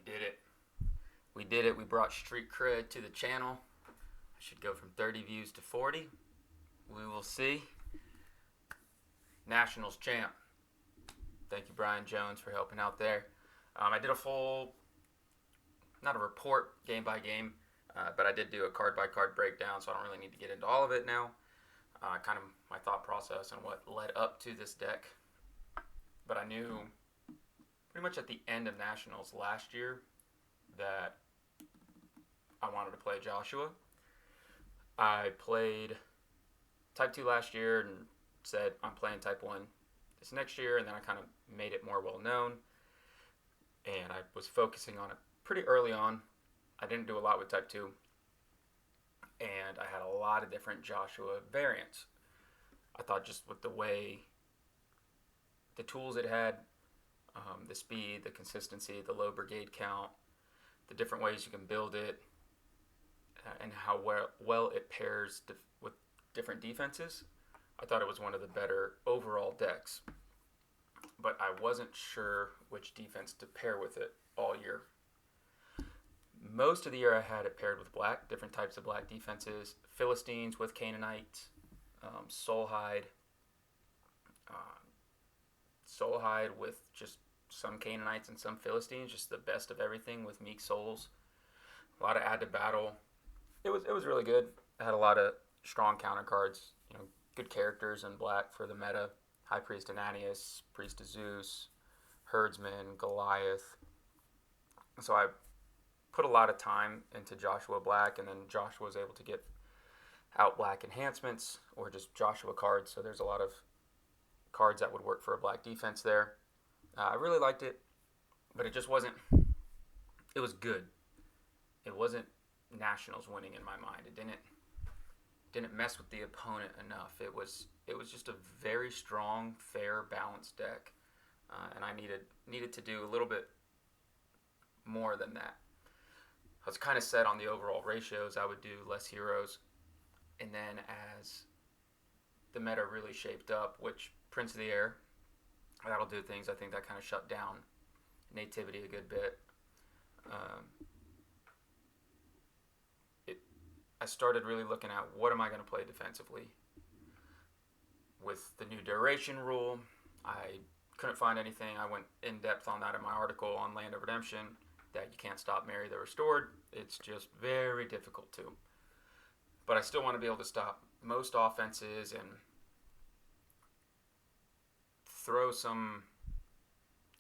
did it. We did it. We brought street cred to the channel. I should go from 30 views to 40. We will see. Nationals champ. Thank you, Brian Jones, for helping out there. I did a full, not a report game by game, but I did do a card by card breakdown, so I don't really need to get into all of it now. Kind of my thought process and what led up to this deck. But I knew pretty much at the end of Nationals last year that I wanted to play Joshua. I played Type 2 last year and said I'm playing Type 1 this next year, and then I kind of made it more well known. And I was focusing on it pretty early on. I didn't do a lot with Type 2. And I had a lot of different Joshua variants. I thought just with the way the tools it had, the speed, the consistency, the low brigade count, the different ways you can build it, and how well it pairs with different defenses, I thought it was one of the better overall decks. But I wasn't sure which defense to pair with it all year. Most of the year I had it paired with black, different types of black defenses, Philistines with Canaanite, Soulhide, Soulhide with just some Canaanites and some Philistines, just the best of everything with Meek Souls. A lot of add to battle. It was really good. It had a lot of strong counter cards, good characters in black for the meta. High Priest Ananias, Priest of Zeus, Herdsman, Goliath. So I put a lot of time into Joshua Black, and then Joshua was able to get out black enhancements or just Joshua cards. So there's a lot of cards that would work for a black defense there. I really liked it, but it just wasn't. It was good. It wasn't Nationals winning in my mind. It didn't mess with the opponent enough. It was just a very strong, fair, balanced deck, and I needed to do a little bit more than that. I was kind of set on the overall ratios. I would do less heroes, and then as the meta really shaped up, which Prince of the Air, that'll do things. I think that kind of shut down Nativity a good bit. I started really looking at what am I going to play defensively. With the new duration rule, I couldn't find anything. I went in depth on that in my article on Land of Redemption, that you can't stop Mary the Restored. It's just very difficult to. But I still want to be able to stop most offenses and throw some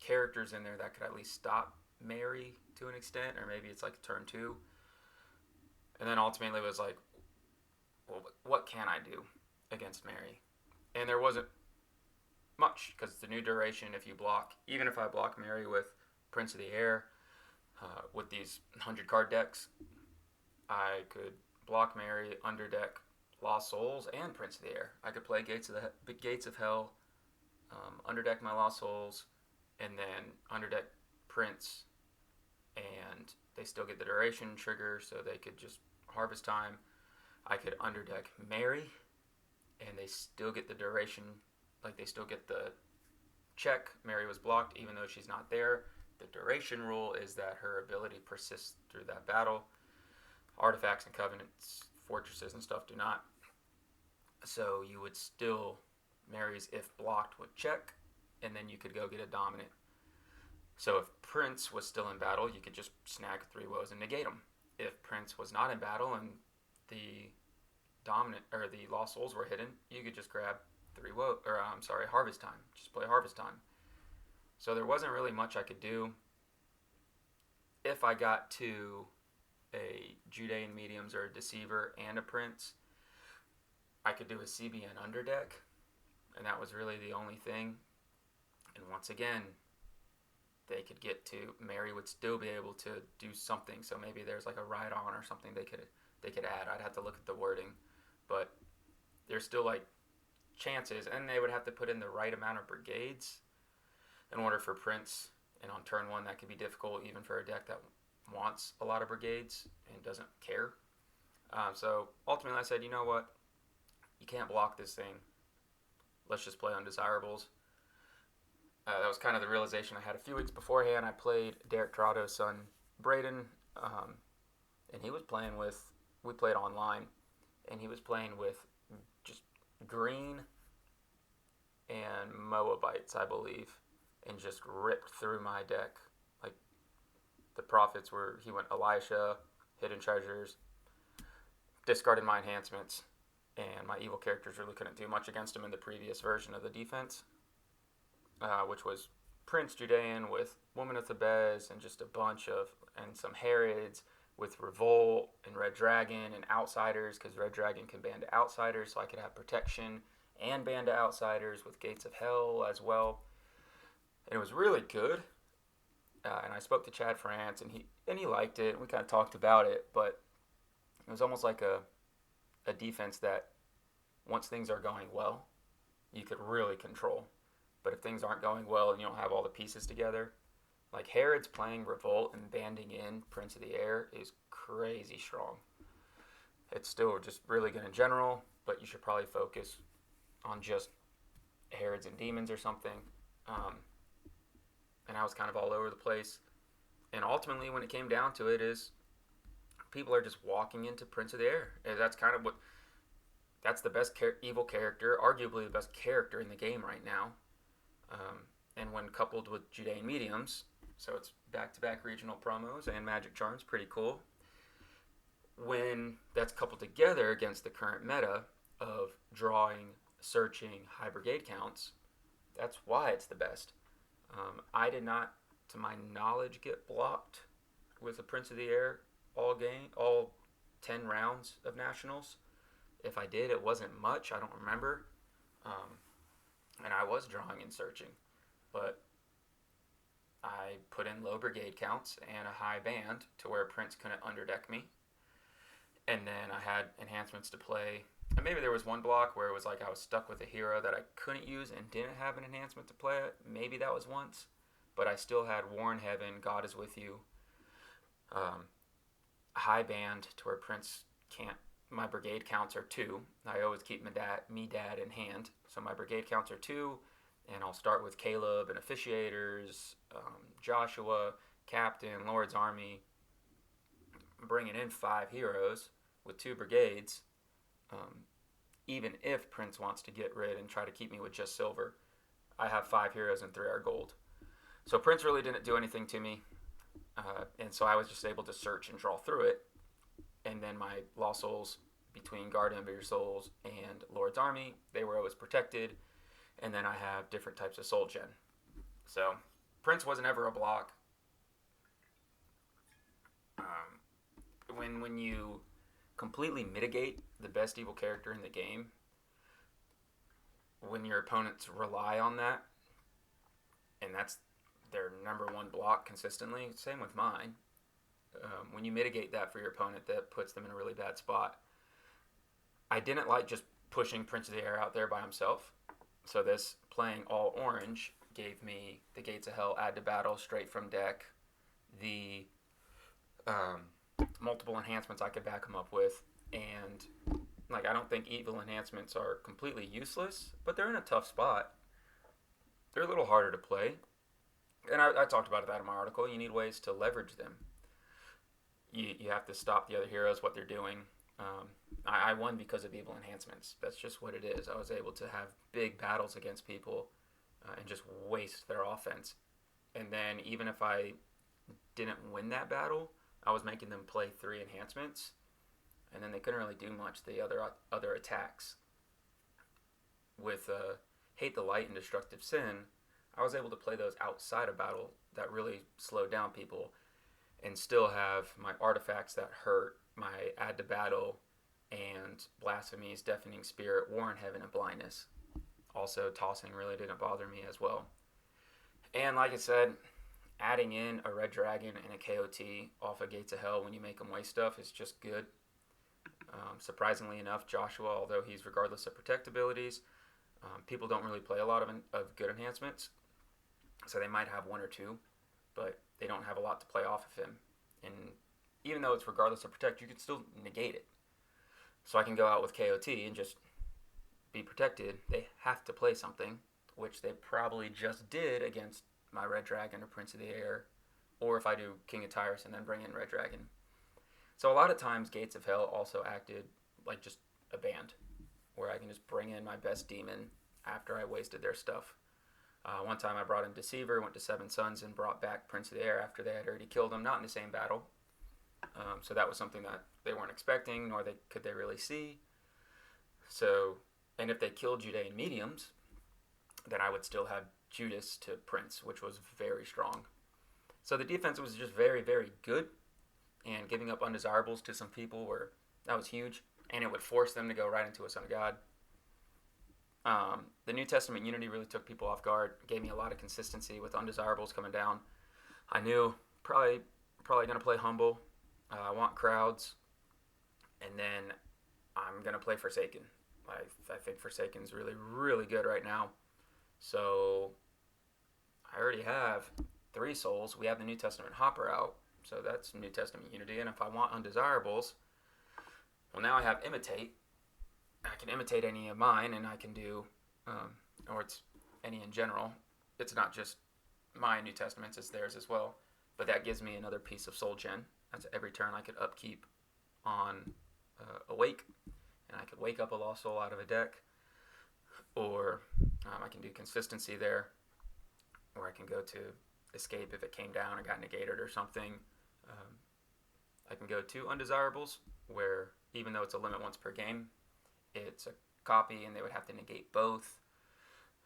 characters in there that could at least stop Mary to an extent, or maybe it's like turn 2. And then ultimately it was like, well, what can I do against Mary? And there wasn't much, because the new duration, if you block, even if I block Mary with Prince of the Air, with these 100 card decks, I could block Mary, underdeck Lost Souls, and Prince of the Air. I could play Gates of Hell, underdeck my Lost Souls, and then underdeck Prince, and they still get the duration trigger, so they could just Harvest Time. I could underdeck Mary, and they still get the duration, like they still get the check. Mary was blocked even though she's not there. The duration rule is that her ability persists through that battle. Artifacts and covenants, fortresses and stuff do not. So you would still, Mary's if blocked would check, and then you could go get a dominant. So if Prince was still in battle, you could just snag 3 woes and negate them. If Prince was not in battle and the dominant or the Lost Souls were hidden, you could just grab Harvest Time. Just play Harvest Time. So there wasn't really much I could do. If I got to a Judean Mediums or a Deceiver and a Prince, I could do a CBN underdeck, and that was really the only thing. And once again, they could get to, Mary would still be able to do something. So maybe there's like a ride on or something they could add. I'd have to look at the wording, but there's still like chances, and they would have to put in the right amount of brigades in order for Prince. And on turn 1, that could be difficult even for a deck that wants a lot of brigades and doesn't care. So ultimately I said, you know what? You can't block this thing. Let's just play undesirables. That was kind of the realization I had a few weeks beforehand. I played Derek Toronto's son, Braden, um, and he was playing with. We played online, and he was playing with just green and Moabites, I believe, and just ripped through my deck. Like the prophets were, he went Elisha, hidden treasures, discarded my enhancements, and my evil characters really couldn't do much against him in the previous version of the defense, which was Prince Judean with Woman of Thebes and just a bunch of, and some Herods with Revolt and Red Dragon and Outsiders, because Red Dragon can ban to Outsiders, so I could have protection and ban to Outsiders with Gates of Hell as well. And it was really good. And I spoke to Chad France, and he liked it. We kind of talked about it, but it was almost like a defense that once things are going well, you could really control. But if things aren't going well and you don't have all the pieces together, like Herod's playing Revolt and banding in Prince of the Air is crazy strong. It's still just really good in general, but you should probably focus on just Herods and Demons or something. And I was kind of all over the place. And ultimately, when it came down to it, is people are just walking into Prince of the Air. And that's kind of that's the best evil character, arguably the best character in the game right now. And when coupled with Judean Mediums, so it's back-to-back regional promos and Magic Charms, pretty cool. When that's coupled together against the current meta of drawing, searching, high brigade counts, that's why it's the best. I did not, to my knowledge, get blocked with a Prince of the Air all 10 rounds of Nationals. If I did, it wasn't much. I don't remember. And I was drawing and searching. But I put in low brigade counts and a high band to where Prince couldn't underdeck me. And then I had enhancements to play. And maybe there was one block where it was like I was stuck with a hero that I couldn't use and didn't have an enhancement to play it. Maybe that was once. But I still had War in Heaven, God is with you. High band to where Prince can't. My brigade counts are 2. I always keep me dad in hand. So my brigade counts are 2. And I'll start with Caleb and Officiators, Joshua, Captain, Lord's Army, bringing in 5 heroes with 2 brigades. Even if Prince wants to get rid and try to keep me with just silver, I have 5 heroes and 3 are gold. So Prince really didn't do anything to me, and so I was just able to search and draw through it. And then my Lost Souls, between Guardian of Your Souls and Lord's Army, they were always protected. And then I have different types of soul gen. So Prince wasn't ever a block. When you completely mitigate the best evil character in the game, when your opponents rely on that, and that's their number one block consistently, same with mine. When you mitigate that for your opponent, that puts them in a really bad spot. I didn't like just pushing Prince of the Air out there by himself. So this playing all orange gave me the Gates of Hell add to battle straight from deck, the multiple enhancements I could back him up with, and like I don't think evil enhancements are completely useless, but they're in a tough spot. They're a little harder to play, and I talked about that in my article. You need ways to leverage them. You have to stop the other heroes, what they're doing. I won because of evil enhancements. That's just what it is. I was able to have big battles against people and just waste their offense. And then even if I didn't win that battle, I was making them play 3 enhancements, and then they couldn't really do much the other attacks. With Hate the Light and Destructive Sin, I was able to play those outside of battle that really slowed down people and still have my artifacts that hurt, my add to battle, and Blasphemies, Deafening Spirit, War in Heaven, and Blindness. Also, tossing really didn't bother me as well. And like I said, adding in a Red Dragon and a KOT off of Gates of Hell when you make them waste stuff is just good. Surprisingly enough, Joshua, although he's regardless of protect abilities, people don't really play a lot of good enhancements. So they might have 1 or 2, but they don't have a lot to play off of him. And even though it's regardless of protect, you can still negate it. So I can go out with KOT and just be protected. They have to play something which they probably just did against my Red Dragon or Prince of the Air, or if I do King of Tyrus and then bring in Red Dragon. So a lot of times Gates of Hell also acted like just a band, where I can just bring in my best demon after I wasted their stuff. One time I brought in Deceiver, went to Seven Suns, and brought back Prince of the Air after they had already killed him, not in the same battle. So that was something that they weren't expecting, nor could they really see. So, and if they killed Judean mediums, then I would still have Judas to Prince, which was very strong. So the defense was just very, very good, and giving up undesirables to some people that was huge, and it would force them to go right into a Son of God. The New Testament Unity really took people off guard, gave me a lot of consistency with undesirables coming down. I knew probably going to play Humble. I want crowds, and then I'm going to play Forsaken. I think Forsaken's really, really good right now. So I already have 3 souls. We have the New Testament Hopper out, so that's New Testament Unity. And if I want undesirables, well, now I have Imitate. I can imitate any of mine, and I can do, or it's any in general. It's not just my New Testaments, it's theirs as well. But that gives me another piece of soul gen. That's every turn I could upkeep on Awake, and I could wake up a lost soul out of a deck, or I can do consistency there, or I can go to Escape if it came down and got negated or something. I can go to Undesirables, where even though it's a limit once per game, it's a copy and they would have to negate both.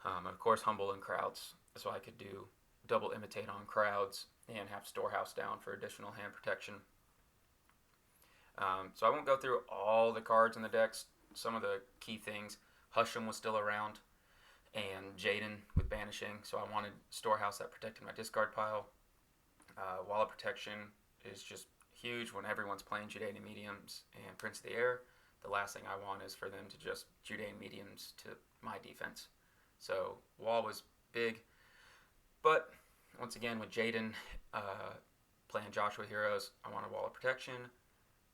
Of course, Humble and Crowds, so I could do double Imitate on Crowds and have Storehouse down for additional hand protection. So I won't go through all the cards in the decks. Some of the key things, Husham was still around, and Jaden with Banishing, so I wanted Storehouse that protected my discard pile. Wall of Protection is just huge when everyone's playing Judean Mediums and Prince of the Air. The last thing I want is for them to just Judean Mediums to my defense. So Wall was big, but once again with Jaden playing Joshua Heroes, I wanted Wall of Protection,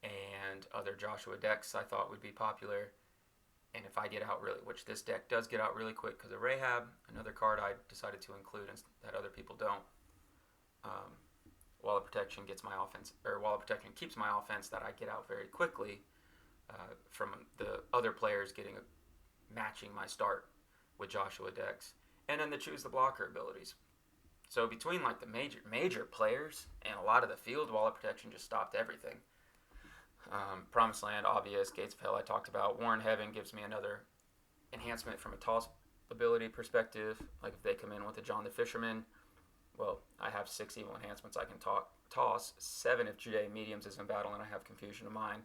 and other Joshua decks I thought would be popular. And if I get out really, which this deck does get out really quick because of Rahab, another card I decided to include that other people don't. Wall of Protection gets my offense, or Wall of Protection keeps my offense that I get out very quickly from the other players matching my start with Joshua decks, and then the Choose the Blocker abilities. So between like the major players and a lot of the field, Wall of Protection just stopped everything. Promised Land, obvious. Gates of Hell I talked about. Warren Heaven gives me another enhancement from a toss ability perspective. Like if they come in with a John the Fisherman, well, I have 6 evil enhancements I can toss. 7 if Judean Mediums is in battle, and I have Confusion of Mind.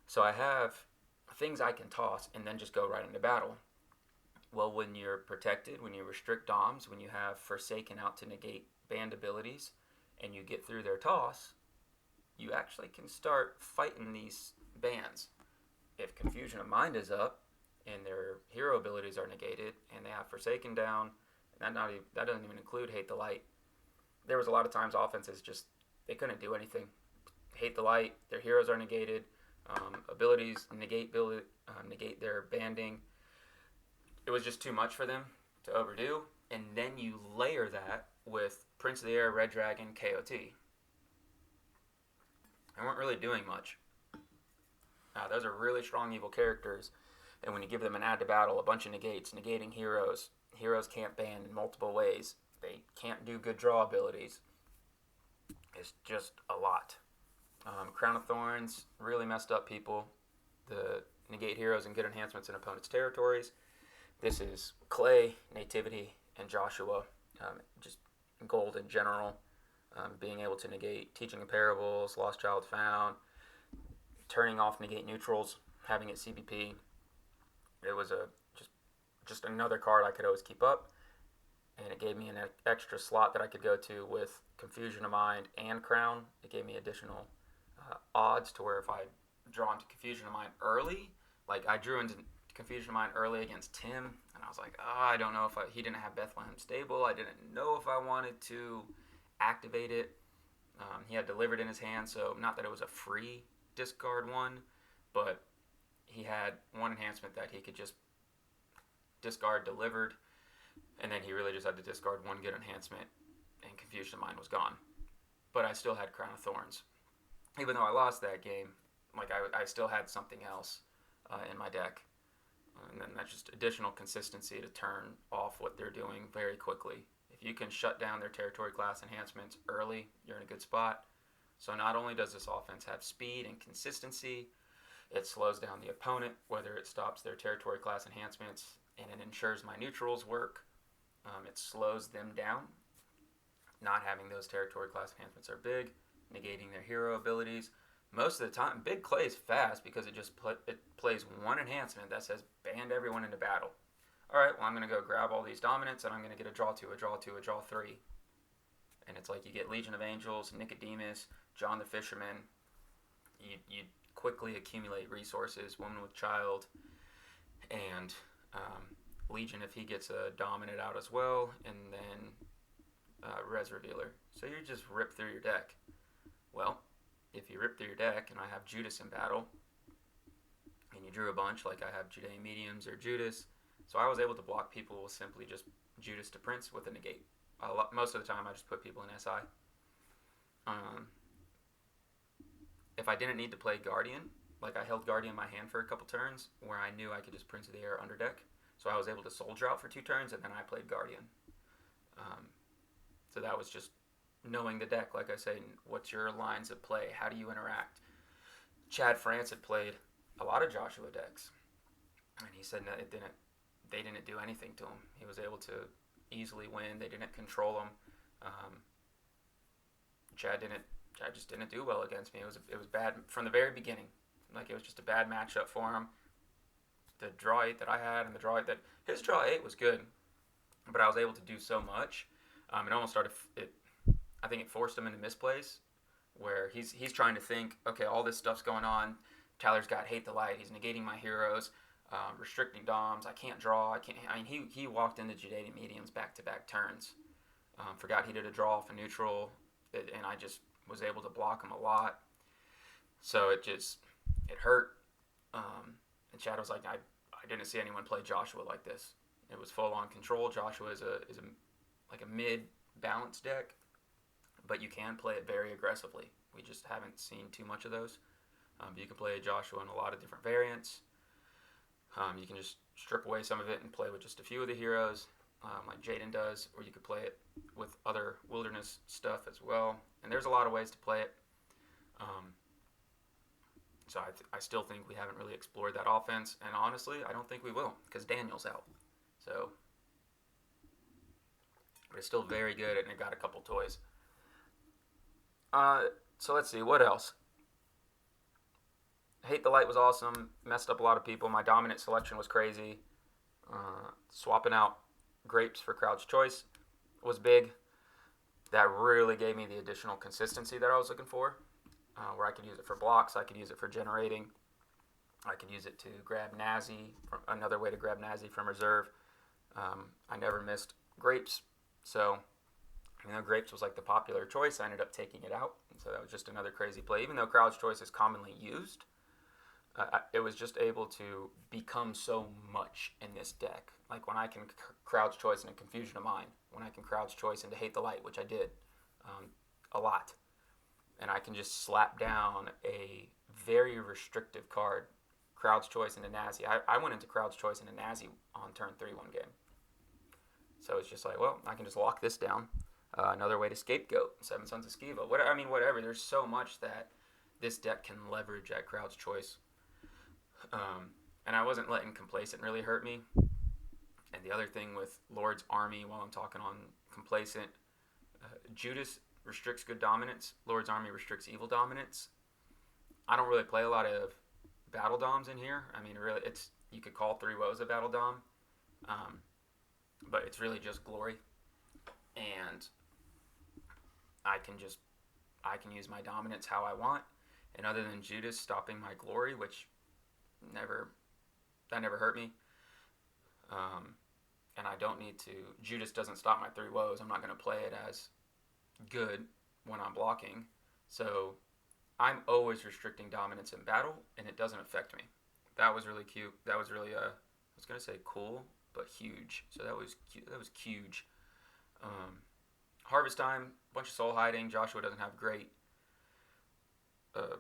So I have things I can toss and then just go right into battle. Well, when you're protected, when you restrict DOMs, when you have Forsaken out to negate banned abilities, and you get through their toss, you actually can start fighting these bans. If Confusion of Mind is up and their hero abilities are negated and they have Forsaken down, that doesn't even include Hate the Light. There was a lot of times offenses just, they couldn't do anything. Hate the Light, their heroes are negated, abilities negate their banding. It was just too much for them to overdo, and then you layer that with Prince of the Air, Red Dragon, KOT. They weren't really doing much. Those are really strong evil characters, and when you give them an add to battle, a bunch of negates, negating heroes can't ban in multiple ways. They can't do good draw abilities. It's just a lot. Crown of Thorns really messed up people. The negate heroes and good enhancements in opponents' territories. This is Clay, Nativity, and Joshua. Just gold in general. Being able to negate Teaching of Parables, Lost Child Found, turning off negate neutrals, having it CBP. It was just another card I could always keep up, and it gave me an extra slot that I could go to with Confusion of Mind and Crown. It gave me additional odds to where if I draw into Confusion of Mind early, like I drew into Confusion of Mind early against Tim, and I was like, I don't know if he didn't have Bethlehem Stable. I didn't know if I wanted to activate it. He had Delivered in his hand, so not that it was a free discard one, but he had one enhancement that he could just discard Delivered, And then he really just had to discard one good enhancement, and Confusion of Mind was gone. But I still had Crown of Thorns. Even though I lost that game, like I still had something else in my deck. And then that's just additional consistency to turn off what they're doing very quickly. If you can shut down their territory class enhancements early, you're in a good spot. So not only does this offense have speed and consistency, it slows down the opponent, whether it stops their territory class enhancements, and it ensures my neutrals work. It slows them down. Not having those territory class enhancements are big, negating their hero abilities. Most of the time, Big Clay is fast because it just it plays one enhancement that says band everyone into battle. All right, well, I'm going to go grab all these dominants, and I'm going to get a draw 2, a draw 2, a draw 3. And it's like you get Legion of Angels, Nicodemus, John the Fisherman. You quickly accumulate resources, Woman with Child, and Legion if he gets a Dominant out as well, and then Res Revealer. So you just rip through your deck. Well, if you rip through your deck, and I have Judas in battle, and you drew a bunch, like I have Judean Mediums or Judas, so I was able to block people with simply just Judas to Prince with a negate. Most of the time, I just put people in SI. If I didn't need to play Guardian, like I held Guardian in my hand for a couple turns, where I knew I could just Prince of the Air under deck, so I was able to Soldier out for 2 turns, and then I played Guardian. So that was just knowing the deck, like I say, what's your lines of play, how do you interact. Chad France had played a lot of Joshua decks, and he said that they didn't do anything to him. He was able to easily win. They didn't control him. Chad just didn't do well against me. It was bad from the very beginning. Like, it was just a bad matchup for him. The draw 8 that I had and the draw 8 that his draw 8 was good, but I was able to do so much. It almost started. I think it forced him into misplays, where he's trying to think, okay, all this stuff's going on. Tyler's got Hate the Light. He's negating my heroes, restricting doms. I can't draw. He walked into Judean Mediums back-to-back turns. Forgot he did a draw off a neutral, and I just was able to block him a lot. So it hurt. And Chad was like, I didn't see anyone play Joshua like this. It was full-on control. Joshua is a mid-balanced deck, but you can play it very aggressively. We just haven't seen too much of those. You can play Joshua in a lot of different variants. You can just strip away some of it and play with just a few of the heroes, like Jaden does, or you could play it with other wilderness stuff as well. And there's a lot of ways to play it. So I still think we haven't really explored that offense, and honestly, I don't think we will, because Daniel's out. So, but it's still very good, and it got a couple toys. So let's see, what else? Hate the Light was awesome, messed up a lot of people. My dominant selection was crazy. Swapping out Grapes for Crowd's Choice was big. That really gave me the additional consistency that I was looking for, where I could use it for blocks, I could use it for generating, I could use it to grab Nazi, another way to grab Nazi from reserve. I never missed Grapes, so Grapes was like the popular choice. I ended up taking it out, and so that was just another crazy play. Even though Crowd's Choice is commonly used, it was just able to become so much in this deck. Like when I can Crowd's Choice into Confusion of Mind, when I can Crowd's Choice into Hate the Light, which I did a lot, and I can just slap down a very restrictive card, Crowd's Choice into Nazi. I went into Crowd's Choice into Nazi on turn 3 one game. So it's just like, well, I can just lock this down. Another way to Scapegoat, Seven Sons of Skiva. Whatever. There's so much that this deck can leverage at Crowd's Choice. And I wasn't letting Complacent really hurt me. And the other thing with Lord's Army, while I'm talking on Complacent, Judas restricts good dominance. Lord's Army restricts evil dominance. I don't really play a lot of battle doms in here. Really, you could call 3 woes a battle dom. But it's really just glory. And I can use my dominance how I want. And other than Judas stopping my glory, which never hurt me. And I don't need to. Judas doesn't stop my 3 woes. I'm not going to play it as good when I'm blocking. So I'm always restricting dominance in battle, and it doesn't affect me. That was really cute. That was really, I was going to say cool, but huge. So that was huge. Harvest Time, bunch of soul hiding. Joshua doesn't have great uh,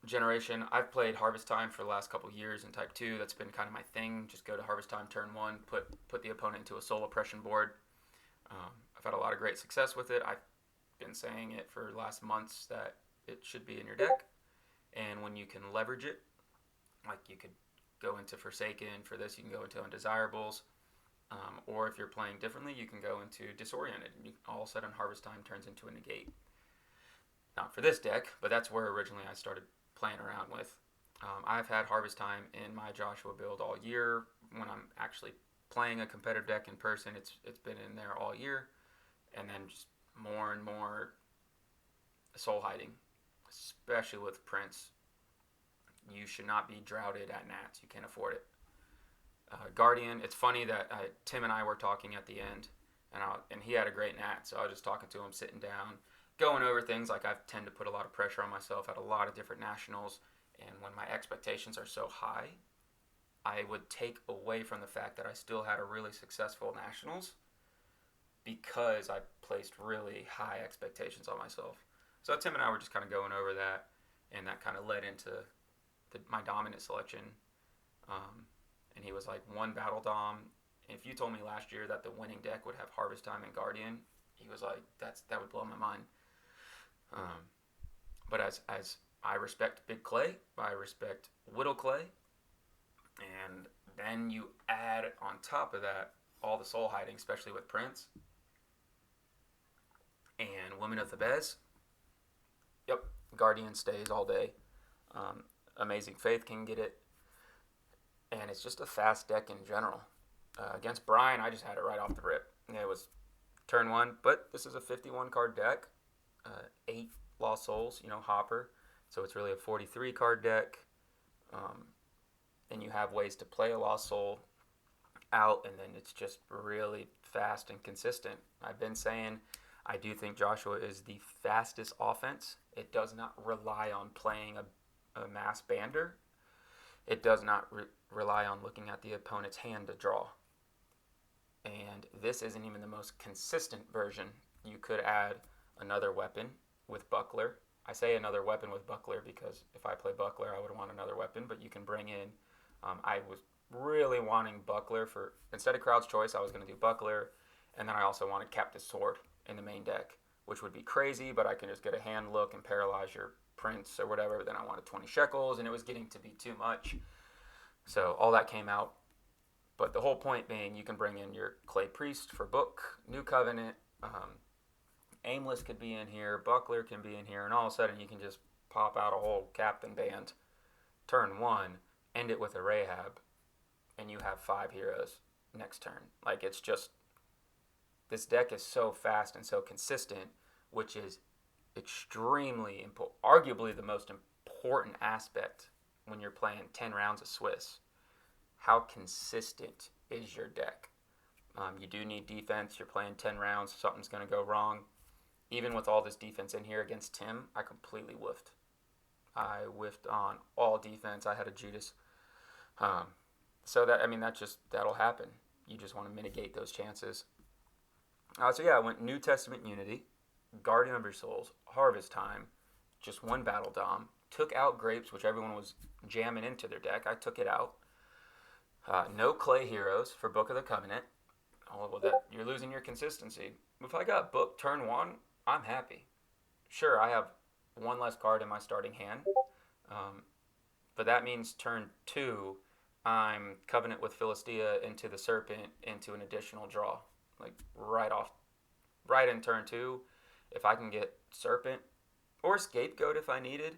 generation. I've played Harvest Time for the last couple years in Type 2. That's been kind of my thing. Just go to Harvest Time turn 1, put the opponent into a soul oppression board. I've had a lot of great success with it. I've been saying it for the last months that it should be in your deck. And when you can leverage it, like you could go into Forsaken. For this, you can go into Undesirables. Or if you're playing differently, you can go into Disoriented. And all of a sudden, Harvest Time turns into a negate. Not for this deck, but that's where originally I started playing around with. I've had Harvest Time in my Joshua build all year. When I'm actually playing a competitive deck in person, it's been in there all year. And then just more and more soul hiding, especially with Prince. You should not be droughted at Nats. You can't afford it. Guardian, it's funny that Tim and I were talking at the end, and he had a great Nat, so I was just talking to him, sitting down, going over things. Like, I tend to put a lot of pressure on myself at a lot of different nationals, and when my expectations are so high, I would take away from the fact that I still had a really successful nationals because I placed really high expectations on myself. So Tim and I were just kind of going over that, and that kind of led into my dominant selection. And he was like, one Battle Dom. If you told me last year that the winning deck would have Harvest Time and Guardian, he was like, that would blow my mind. But as I respect Big Clay, I respect Whittle Clay, and then you add on top of that all the soul hiding, especially with Prince and Women of the Bez. Yep, Guardian stays all day. Amazing Faith can get it. And it's just a fast deck in general. Against Brian, I just had it right off the rip. It was turn 1, but this is a 51 card deck. 8 Lost Souls, Hopper. So it's really a 43 card deck. And you have ways to play a Lost Soul out, and then it's just really fast and consistent. I've been saying I do think Joshua is the fastest offense. It does not rely on playing a mass bander. It does not rely on looking at the opponent's hand to draw. And this isn't even the most consistent version. You could add another weapon with Buckler. I say another weapon with Buckler because if I play Buckler, I would want another weapon, but you can bring in, I was really wanting Buckler for, instead of Crowd's Choice, I was going to do Buckler, and then I also wanted Captive Sword in the main deck, which would be crazy, but I can just get a hand look and paralyze your Prince or whatever. Then I wanted 20 shekels, and it was getting to be too much. So all that came out. But the whole point being, you can bring in your Clay Priest for Book, New Covenant, Aimless could be in here, Buckler can be in here, and all of a sudden you can just pop out a whole Captain Band, turn 1, end it with a Rahab, and you have 5 heroes next turn. Like, it's just, this deck is so fast and so consistent, which is extremely important, arguably the most important aspect when you're playing 10 rounds of Swiss. How consistent is your deck? You do need defense. You're playing 10 rounds, something's going to go wrong. Even with all this defense in here against Tim, I completely whiffed. I whiffed on all defense. I had a Judas. So that'll happen. You just want to mitigate those chances. So yeah, I went New Testament Unity, Guardian of Your Souls, Harvest Time, just one Battle Dom, took out Grapes, which everyone was jamming into their deck. I took it out. No Clay Heroes for Book of the Covenant. Oh, well, that you're losing your consistency. If I got Book turn 1, I'm happy. Sure, I have one less card in my starting hand, but that means turn 2, I'm Covenant with Philistia into the Serpent into an additional draw. Like right in turn 2, if I can get Serpent or Scapegoat if I needed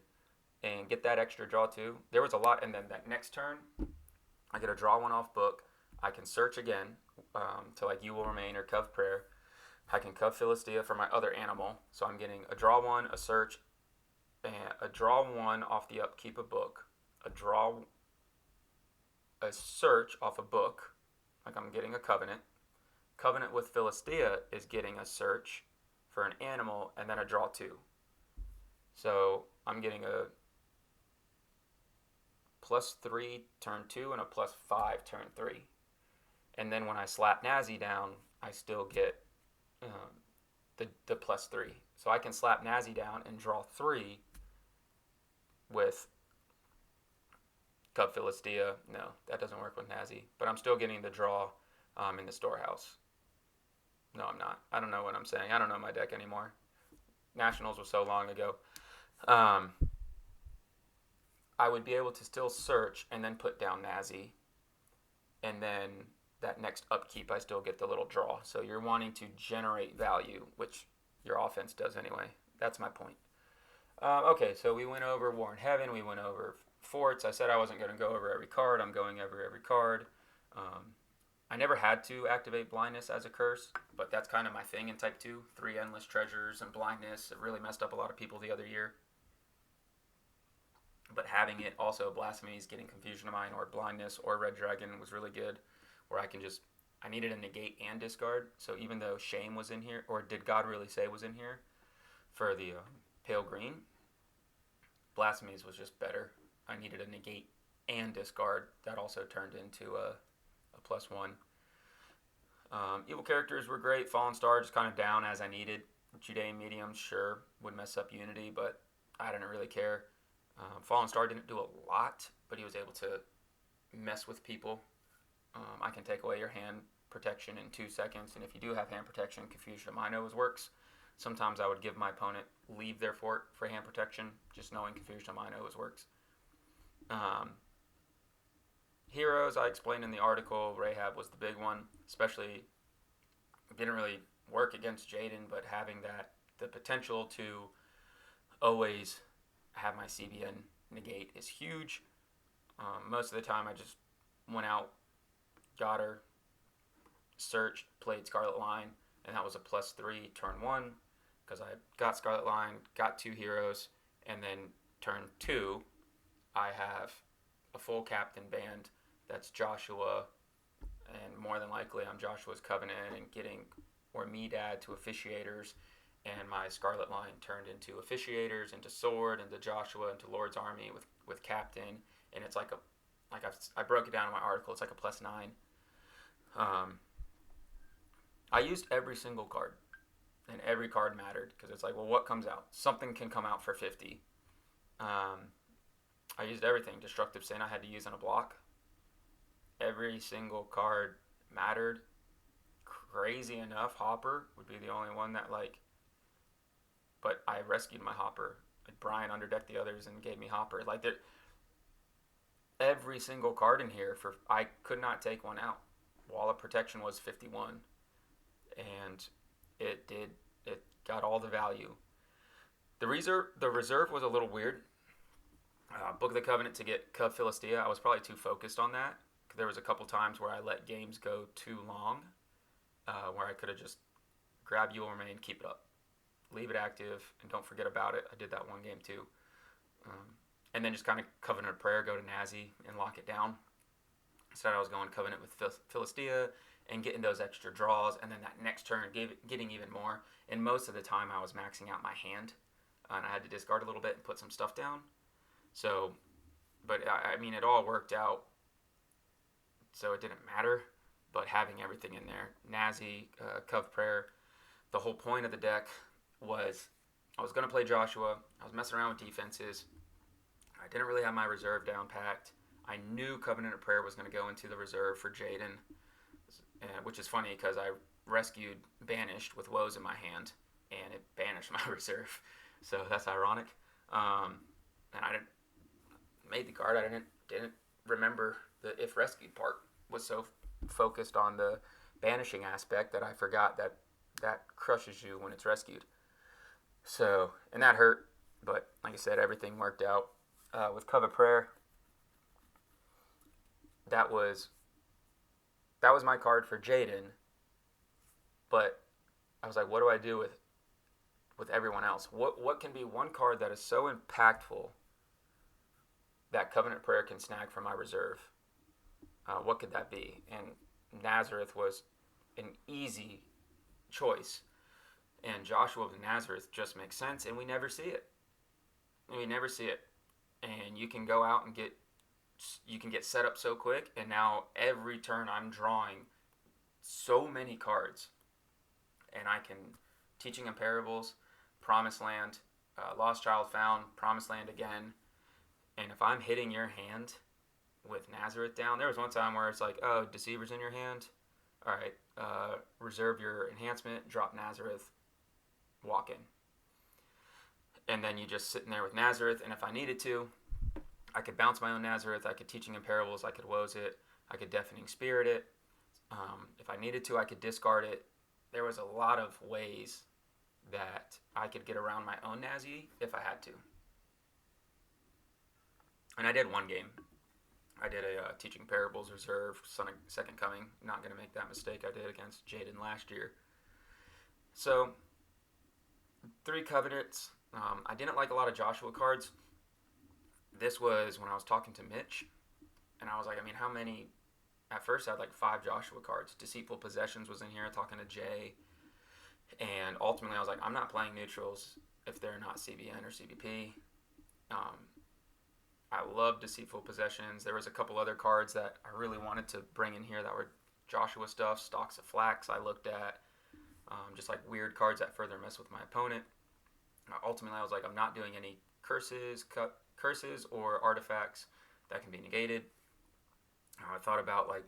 and get that extra draw too. There was a lot, and then that next turn, I get a draw 1 off Book. I can search again to like You Will Remain or Cove Prayer. I can Cove Philistia for my other animal. So I'm getting a draw 1, a search, and a draw 1 off the upkeep of Book, a search off a Book, like I'm getting a Covenant. Covenant with Philistia is getting a search for an animal, and then a draw 2. So I'm getting a +3 turn 2 and a +5 turn 3. And then when I slap Nazi down, I still get the +3. So I can slap Nazi down and draw 3 with Cub Philistia. No, that doesn't work with Nazi. But I'm still getting the draw in the storehouse. No, I'm not. I don't know what I'm saying. I don't know my deck anymore. Nationals was so long ago. I would be able to still search and then put down Nazi. And then that next upkeep, I still get the little draw. So you're wanting to generate value, which your offense does anyway. That's my point. Okay, so we went over War in Heaven. We went over forts. I said I wasn't going to go over every card. I'm going over every card. I never had to activate Blindness as a curse, but that's kind of my thing in Type 2. 3 Endless Treasures and Blindness. It really messed up a lot of people the other year. But having it also, Blasphemies, getting Confusion of Mind, or Blindness, or Red Dragon was really good, where I can just, I needed a negate and discard, so even though Shame was in here, or Did God Really Say was in here, for the Pale Green, Blasphemies was just better. I needed a negate and discard. That also turned into a +1. Evil characters were great. Fallen Star just kind of down as I needed. Judean Mediums, sure, would mess up Unity, but I didn't really care. Fallen Star didn't do a lot, but he was able to mess with people. I can take away your hand protection in 2 seconds, and if you do have hand protection, Confusion of Mind always works. Sometimes I would give my opponent leave their fort for hand protection, just knowing Confusion of Mind always works. Heroes, I explained in the article, Rahab was the big one, especially, it didn't really work against Jaden, but having that, the potential to always have my CBN negate is huge. Most of the time I just went out, got her, searched, played Scarlet Line, and that was a +3 turn 1, because I got Scarlet Line, got 2 heroes, and then turn 2, I have a full captain band that's Joshua, and more than likely I'm Joshua's Covenant and getting, or Medad to Officiators, and my Scarlet Line turned into Officiators, into Sword, into Joshua, into Lord's Army with Captain, and it's like I broke it down in my article, it's like a +9. I used every single card, and every card mattered, because it's like, well, what comes out? Something can come out for 50. I used everything. Destructive Sin I had to use in a block. Every single card mattered. Crazy enough, Hopper would be the only one that, like, but I rescued my Hopper. Like, Brian underdecked the others and gave me Hopper. Like, every single card in here, I could not take one out. Wall of Protection was 51, and it got all the value. The reserve was a little weird. Book of the Covenant to get Cub Philistia, I was probably too focused on that. There was a couple times where I let games go too long, where I could have just grabbed You Will Remain, keep it up, leave it active, and don't forget about it. I did that one game too. And then just kind of Covenant of Prayer, go to Nazi, and lock it down. Instead, I was going Covenant with Philistia and getting those extra draws, and then that next turn getting even more. And most of the time, I was maxing out my hand, and I had to discard a little bit and put some stuff down. So, but I mean, it all worked out, so it didn't matter. But having everything in there, Nazi, Cov Prayer, the whole point of the deck was I was going to play Joshua. I was messing around with defenses. I didn't really have my reserve down packed. I knew Covenant of Prayer was going to go into the reserve for Jaden, which is funny because I rescued Banished with Woes in my hand, and it banished my reserve. So that's ironic. And I made the card. I didn't remember the if rescued part. Was so focused on the banishing aspect that I forgot that crushes you when it's rescued. So, and that hurt, but like I said, everything worked out. With Cover Prayer, that was my card for Jaden, but I was like, what do I do with everyone else? What can be one card that is so impactful that Covenant Prayer can snag from my reserve? What could that be? And Nazareth was an easy choice. And Joshua of Nazareth just makes sense, and we never see it. And you can go out and get set up so quick, and now every turn I'm drawing so many cards, and I can Teaching Imperables, Promised Land, Lost Child Found, Promised Land again, and if I'm hitting your hand with Nazareth down, there was one time where it's like, oh, Deceiver's in your hand. All right, reserve your enhancement, drop Nazareth, walk in. And then you just sitting there with Nazareth, and if I needed to, I could bounce my own Nazareth, I could Teaching Imperables, I could woes it, I could Deafening Spirit it. If I needed to, I could discard it. There was a lot of ways that I could get around my own Nazi if I had to. And I did one game. I did a Teaching Parables Reserve, Second Coming. Not going to make that mistake I did against Jaden last year. So, 3 Covenants. I didn't like a lot of Joshua cards. This was when I was talking to Mitch, and I was like, I mean, how many? At first, I had like 5 Joshua cards. Deceitful Possessions was in here, talking to Jay. And ultimately, I was like, I'm not playing neutrals if they're not CBN or CBP. I love Deceitful Possessions. There was a couple other cards that I really wanted to bring in here that were Joshua stuff. Stalks of Flax I looked at. Just like weird cards that further mess with my opponent. Ultimately, I was like, I'm not doing any curses or artifacts that can be negated. I thought about like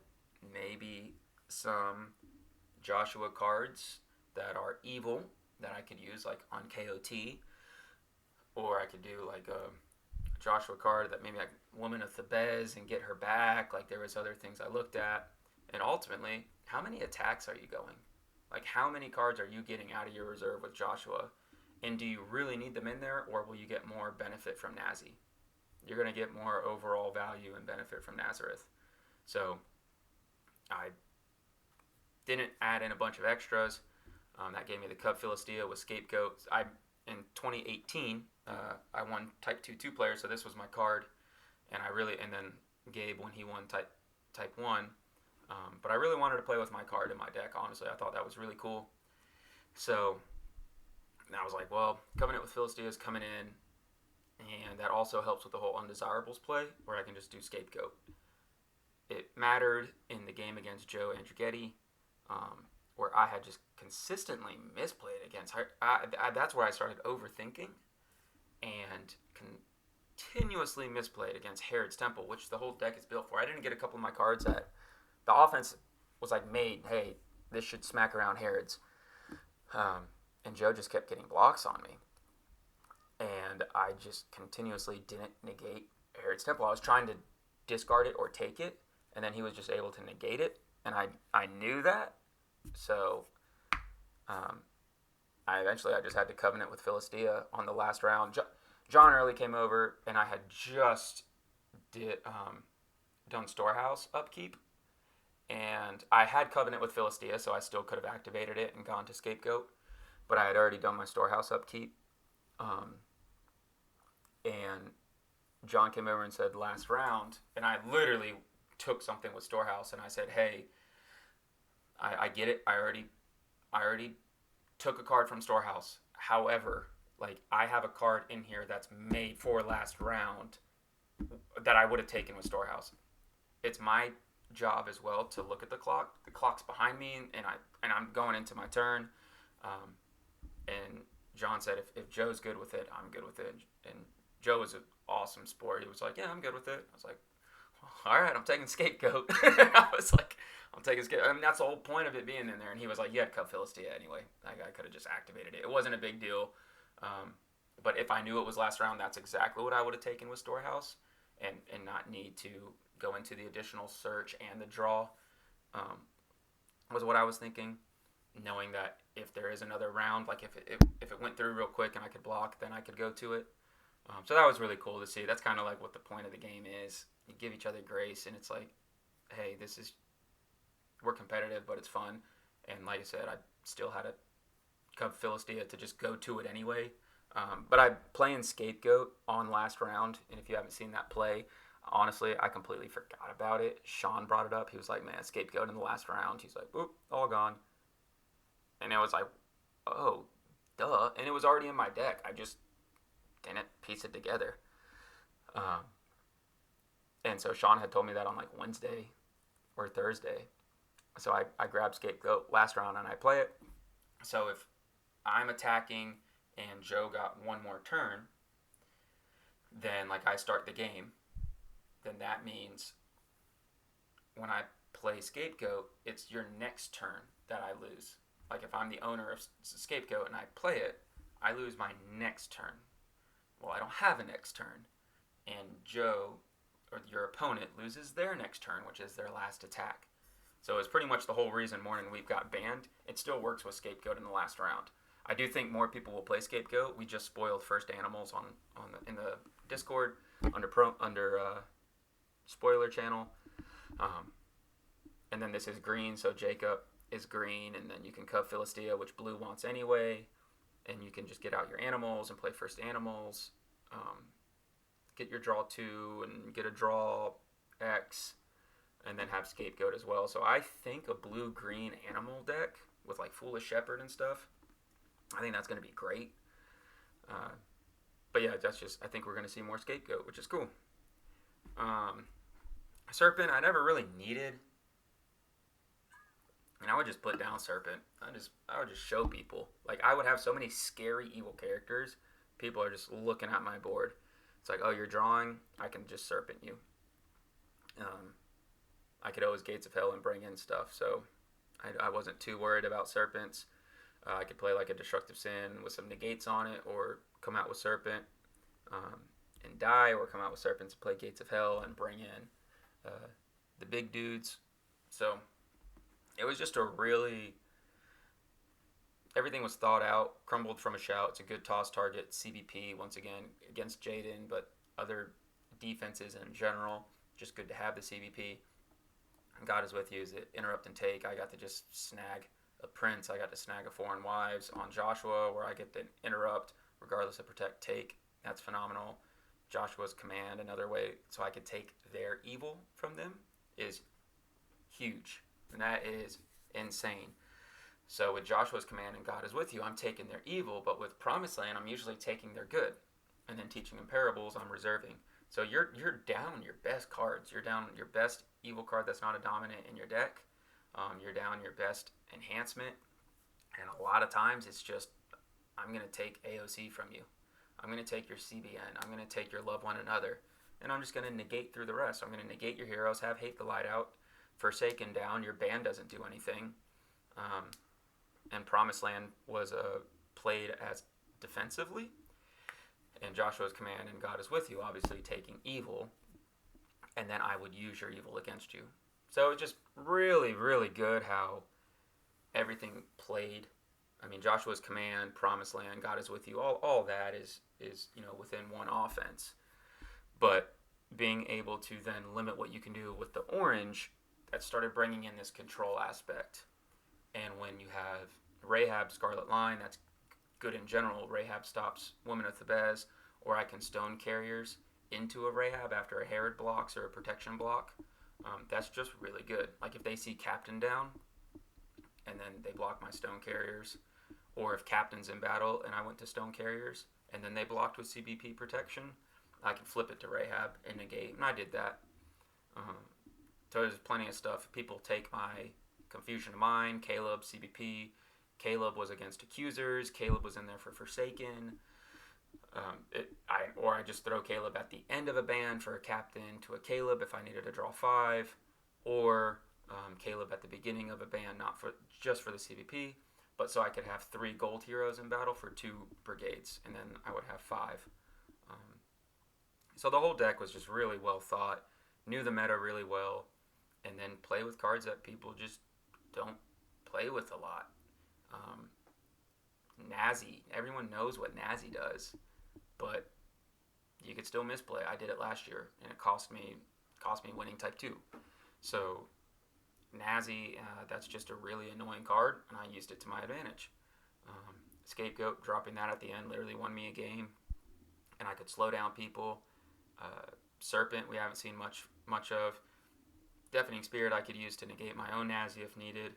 maybe some Joshua cards that are evil that I could use like on KOT, or I could do like a Joshua card that maybe like Woman of Thebes and get her back. Like there was other things I looked at, and ultimately, how many attacks are you going? Like how many cards are you getting out of your reserve with Joshua? And do you really need them in there, or will you get more benefit from Nazi? You're going to get more overall value and benefit from Nazareth. So I didn't add in a bunch of extras. That gave me the Cub Philistia with Scapegoat. In 2018, I won Type 2 player, so this was my card. And then Gabe when he won Type 1. But I really wanted to play with my card in my deck, honestly. I thought that was really cool. So I was like, well, Covenant with Philistia is coming in, and that also helps with the whole Undesirables play, where I can just do Scapegoat. It mattered in the game against Joe Andrighetti, where I had just consistently misplayed against her. That's where I started overthinking and continuously misplayed against Herod's Temple, which the whole deck is built for. I didn't get a couple of my cards that the offense was like made, hey, this should smack around Herod's. And Joe just kept getting blocks on me. And I just continuously didn't negate Herod's Temple. I was trying to discard it or take it, and then he was just able to negate it. And I knew that. So I just had to Covenant with Philistia on the last round. John early came over, and I had just done Storehouse upkeep. And I had Covenant with Philistia, so I still could have activated it and gone to Scapegoat. But I had already done my Storehouse upkeep. And John came over and said last round, and I literally took something with Storehouse, and I said, hey, I get it. I already took a card from Storehouse. However, like I have a card in here that's made for last round that I would have taken with Storehouse. It's my job as well to look at the clock. The clock's behind me, and I'm going into my turn. And John said, if Joe's good with it, I'm good with it. And Joe was an awesome sport. He was like, yeah, I'm good with it. I was like, all right, I'm taking Scapegoat. I was like, I'm taking Scapegoat. I mean, that's the whole point of it being in there. And he was like, you had Cub Philistia anyway. I could have just activated it. It wasn't a big deal. But if I knew it was last round, that's exactly what I would have taken with Storehouse and not need to go into the additional search and the draw was what I was thinking, knowing that if there is another round, like if it went through real quick and I could block, then I could go to it. So that was really cool to see. That's kind of like what the point of the game is. You give each other grace, and it's like, hey, we're competitive, but it's fun. And like I said, I still had a Cub Philistia to just go to it anyway. But I playing Scapegoat on last round, and if you haven't seen that play, honestly, I completely forgot about it. Sean brought it up. He was like, man, Scapegoat in the last round. He's like, boop, all gone. And it was like, oh, duh. And it was already in my deck. I just didn't piece it together. And so Sean had told me that on like Wednesday or Thursday. So I grab Scapegoat last round and I play it. So if I'm attacking and Joe got one more turn, then like I start the game, then that means when I play Scapegoat, it's your next turn that I lose. Like if I'm the owner of Scapegoat and I play it, I lose my next turn. Well, I don't have a next turn. And Joe, or your opponent, loses their next turn, which is their last attack. So it's pretty much the whole reason Morning Leap got banned. It still works with Scapegoat in the last round. I do think more people will play Scapegoat. We just spoiled First Animals in the Discord under spoiler channel. And then this is green, so Jacob is green, and then you can Cub Philistia, which blue wants anyway, and you can just get out your animals and play First Animals, get your draw 2 and get a draw X, and then have Scapegoat as well. So I think a blue-green animal deck with like Foolish Shepherd and stuff, I think that's going to be great. But yeah, I think we're going to see more Scapegoat, which is cool. Serpent, I never really needed. And I would just put down Serpent. I would just show people. Like, I would have so many scary evil characters. People are just looking at my board. It's like, oh, you're drawing? I can just Serpent you. I could always Gates of Hell and bring in stuff. So I wasn't too worried about Serpents. I could play like a Destructive Sin with some negates on it, or come out with Serpent and die, or come out with Serpents and play Gates of Hell and bring in the big dudes. So it was just everything was thought out, crumbled from a shout. It's a good toss target, CBP, once again, against Jaden, but other defenses in general, just good to have the CBP. And God is with you is it interrupt and take. I got to just snag a Prince. I got to snag a Foreign Wives on Joshua, where I get the interrupt, regardless of protect, take. That's phenomenal. Joshua's command, another way, so I could take their evil from them, is huge. And that is insane. So with Joshua's command and God is with you, I'm taking their evil, but with Promised Land, I'm usually taking their good. And then teaching them parables, I'm reserving. So you're down your best cards. You're down your best evil card that's not a dominant in your deck. You're down your best enhancement. And a lot of times it's just, I'm going to take AOC from you. I'm going to take your CBN. I'm going to take your Love One Another. And I'm just going to negate through the rest. I'm going to negate your heroes, have Hate the Light out. Forsaken down, your band doesn't do anything. And Promised Land was played as defensively. And Joshua's command and God is with you, obviously taking evil. And then I would use your evil against you. So it's just really, really good how everything played. I mean, Joshua's command, Promised Land, God is with you, all that is within one offense. But being able to then limit what you can do with the orange, that started bringing in this control aspect. And when you have Rahab, Scarlet Line, that's good in general. Rahab stops Women of Thebez, or I can Stone Carriers into a Rahab after a Herod blocks or a protection block. That's just really good. Like if they see Captain down, and then they block my Stone Carriers, or if Captain's in battle and I went to Stone Carriers, and then they blocked with CBP protection, I can flip it to Rahab and negate, and I did that. So there's plenty of stuff. People take my Confusion of Mind, Caleb, CBP. Caleb was against Accusers. Caleb was in there for Forsaken. I just throw Caleb at the end of a ban for a captain to a Caleb if I needed to draw 5, or Caleb at the beginning of a ban, not for just for the CBP, but so I could have 3 gold heroes in battle for 2 brigades, and then I would have 5. So the whole deck was just really well thought, knew the meta really well, and then play with cards that people just don't play with a lot. Nazi, everyone knows what Nazi does, but you could still misplay. I did it last year, and it cost me winning type 2. So Nazi, that's just a really annoying card, and I used it to my advantage. Scapegoat, dropping that at the end, literally won me a game, and I could slow down people. Serpent, we haven't seen much of. Deafening Spirit, I could use to negate my own Nazi if needed.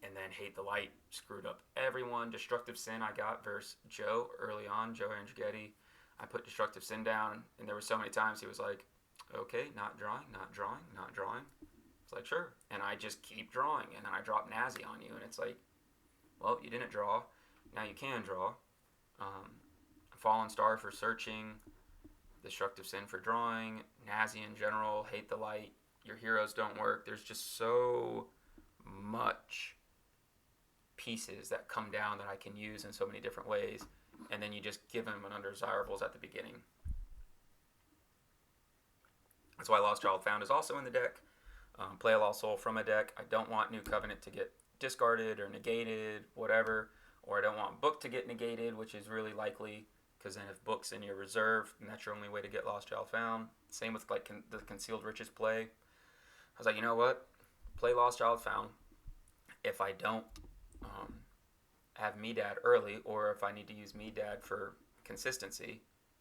And then Hate the Light screwed up everyone. Destructive Sin I got versus Joe early on, Joe Andrighetti. I put Destructive Sin down, and there were so many times he was like, okay, not drawing, not drawing, not drawing. It's like, sure. And I just keep drawing, and then I drop Nazi on you, and it's like, well, you didn't draw. Now you can draw. Um, Fallen Star for searching, Destructive Sin for drawing, Nazi in general, Hate the Light, your heroes don't work. There's just so much pieces that come down that I can use in so many different ways, and then you just give them an undesirables at the beginning. That's why Lost Child Found is also in the deck. Play a Lost Soul from a deck. I don't want New Covenant to get discarded or negated, whatever, or I don't want Book to get negated, which is really likely, because then if Book's in your reserve, then that's your only way to get Lost Child Found. Same with like the Concealed Riches play. I was like, you know what? Play Lost Child Found. If I don't have Medad early, or if I need to use Medad for consistency,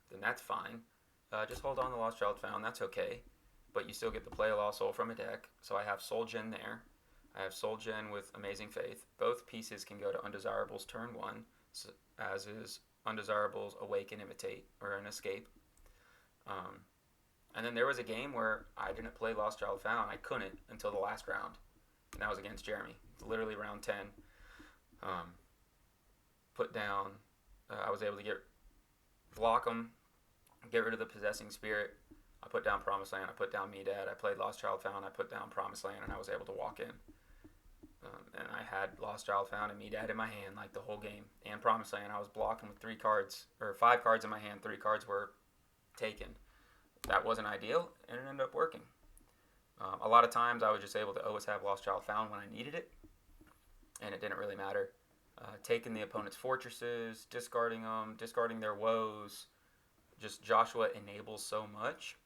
then that's fine. Just hold on to Lost Child Found. That's okay. But you still get to play a Lost Soul from a deck. So I have Soul Gen there. I have Soul Gen with Amazing Faith. Both pieces can go to Undesirables turn 1, as is Undesirables Awaken, Imitate, or an Escape. And then there was a game where I didn't play Lost Child Found. I couldn't until the last round. And that was against Jeremy. Literally round 10. Put down, I was able to block him, get rid of the Possessing Spirit. I put down Promised Land, I put down Medad, I played Lost Child Found, I put down Promised Land, and I was able to walk in. And I had Lost Child Found and Medad in my hand like the whole game. And Promised Land, I was blocking with 5 cards in my hand, 3 cards were taken. That wasn't ideal, and it ended up working. A lot of times I was just able to always have Lost Child Found when I needed it, and it didn't really matter. Taking the opponent's fortresses, discarding them, discarding their woes. Just Joshua enables so much.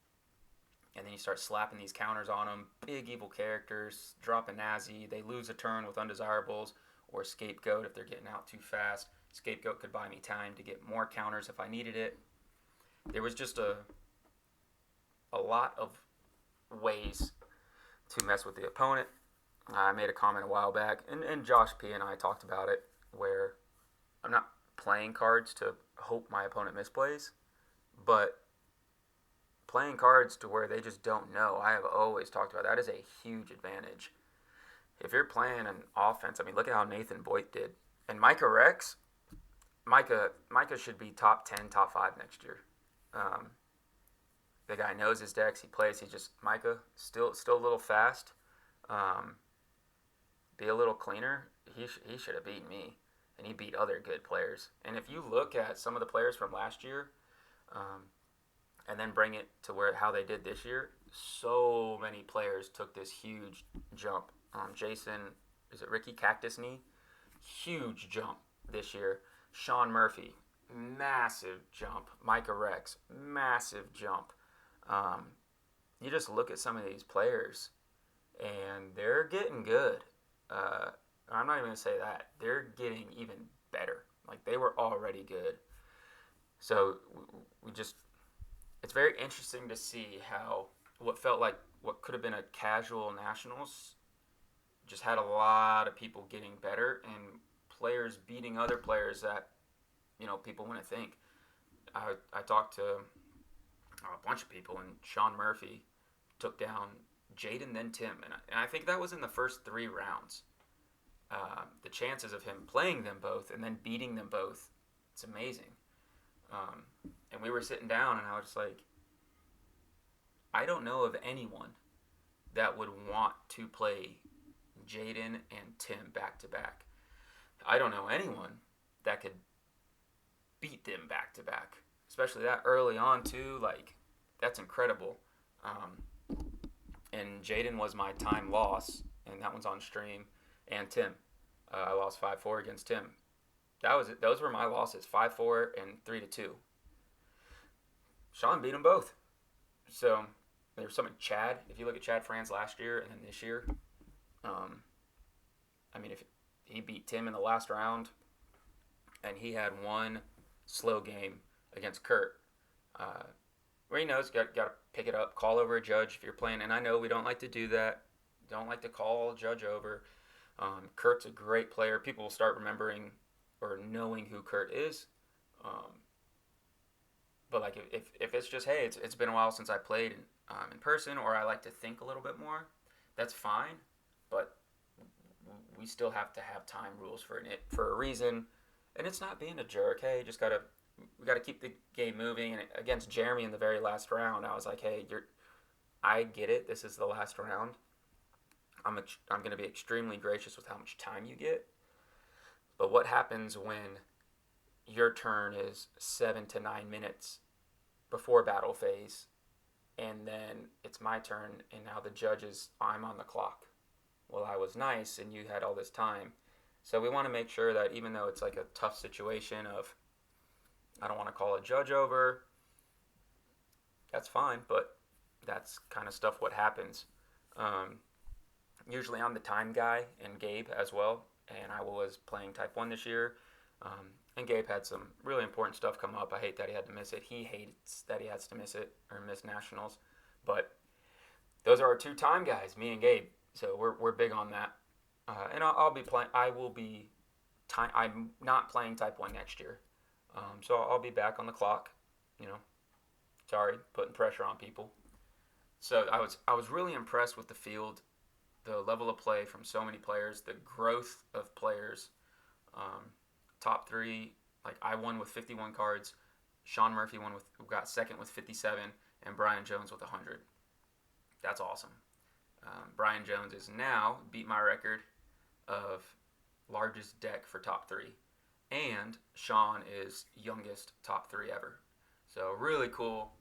And then you start slapping these counters on them. Big evil characters, drop a Nazi. They lose a turn with Undesirables or Scapegoat if they're getting out too fast. Scapegoat could buy me time to get more counters if I needed it. There was just a lot of ways to mess with the opponent. I made a comment a while back, and Josh P. and I talked about it, where I'm not playing cards to hope my opponent misplays, but playing cards to where they just don't know. I have always talked about that is a huge advantage. If you're playing an offense, I mean, look at how Nathan Boyd did. And Micah Rex, Micah should be top 10, top 5 next year. The guy knows his decks. He plays. Micah, still a little fast. Be a little cleaner. He should have beaten me. And he beat other good players. And if you look at some of the players from last year, and then bring it to how they did this year, so many players took this huge jump. Jason, is it Ricky Cactus Knee? Huge jump this year. Sean Murphy, massive jump. Micah Rex, massive jump. You just look at some of these players, and they're getting good. I'm not even going to say that. They're getting even better. Like, they were already good. So, it's very interesting to see how what felt like what could have been a casual Nationals just had a lot of people getting better and players beating other players that, people wouldn't think. I talked to a bunch of people, and Sean Murphy took down Jaden, then Tim. And I think that was in the first 3 rounds. The chances of him playing them both and then beating them both, it's amazing. And we were sitting down, and I was just like, I don't know of anyone that would want to play Jaden and Tim back to back. I don't know anyone that could beat them back to back, especially that early on too. Like, that's incredible. And Jaden was my time loss, and that one's on stream. And Tim, I lost 5-4 against Tim. Those were my losses, 5-4 and 3-2. Sean beat them both. So there's something Chad. If you look at Chad Franz last year and then this year, if he beat Tim in the last round, and he had one slow game against Kurt, where he knows got to pick it up, call over a judge if you're playing. And I know we don't like to do that. Don't like to call a judge over. Kurt's a great player. People will start remembering or knowing who Kurt is. But like if it's just, hey, it's been a while since I played in person, or I like to think a little bit more, that's fine, but we still have to have time rules for a reason, and it's not being a jerk. Hey, we gotta keep the game moving. And against Jeremy in the very last round, I was like, hey, I get it. This is the last round. I'm gonna be extremely gracious with how much time you get. But what happens when your turn is 7 to 9 minutes before battle phase, and then it's my turn, and now the judge is I'm on the clock. Well, I was nice, and you had all this time. So we want to make sure that even though it's like a tough situation of I don't want to call a judge over, that's fine, but that's kind of stuff what happens. Um, Usually I'm the time guy and Gabe as well, and I was playing Type 1 this year. And Gabe had some really important stuff come up. I hate that he had to miss it. He hates that he has to miss it or miss nationals. But those are our two time guys, me and Gabe. So we're big on that. And I'll be playing. I will be. I'm not playing Type 1 next year. So I'll be back on the clock. You know, sorry, putting pressure on people. So I was really impressed with the field, the level of play from so many players, the growth of players. Um, Top three, like I won with 51 cards. Sean Murphy got second with 57, and Brian Jones with 100. That's awesome. Brian Jones is now beat my record of largest deck for top three, and Sean is youngest top three ever. So really cool.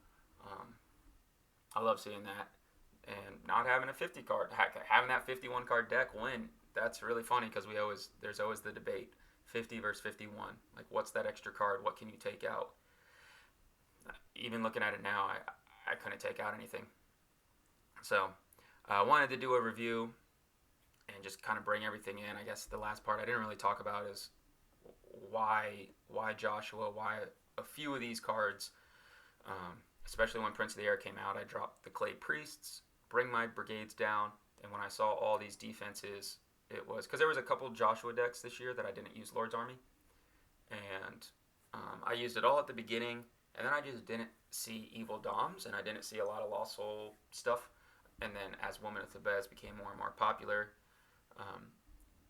Um, I love seeing that, and not having a 50 card, having that 51 card deck win. That's really funny because there's always the debate 50 versus 51. Like, what's that extra card? What can you take out? Even looking at it now, I couldn't take out anything. So I wanted to do a review and just kind of bring everything in. I guess the last part I didn't really talk about is why Joshua, why a few of these cards, especially when Prince of the Air came out, I dropped the Clay Priests, bring my brigades down, and when I saw all these defenses, it was because there was a couple Joshua decks this year that I didn't use Lord's Army, and I used it all at the beginning, and then I just didn't see Evil Doms, and I didn't see a lot of Lost Soul stuff, and then as Woman of Thebes became more and more popular,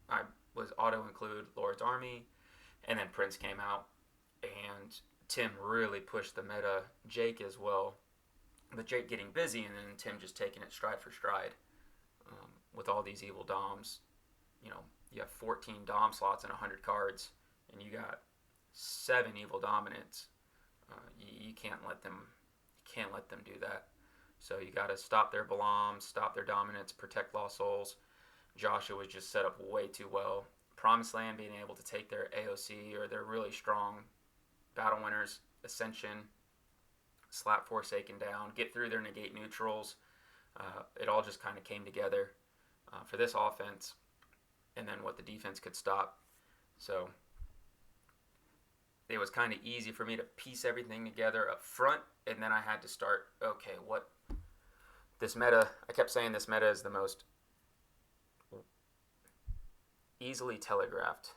I was auto-include Lord's Army, and then Prince came out, and Tim really pushed the meta, Jake as well, but Jake getting busy, and then Tim just taking it stride for stride with all these Evil Doms. You know, you have 14 Dom slots and 100 cards, and you got 7 Evil Dominants. You can't let them do that. So you got to stop their Balaams, stop their Dominants, protect Lost Souls. Joshua was just set up way too well. Promised Land being able to take their AOC or their really strong Battle Winners, Ascension, slap Forsaken down, get through their negate neutrals. It all just kind of came together for this offense, and then what the defense could stop. So it was kind of easy for me to piece everything together up front, and then I had to start, okay, what this meta, I kept saying this meta is the most easily telegraphed.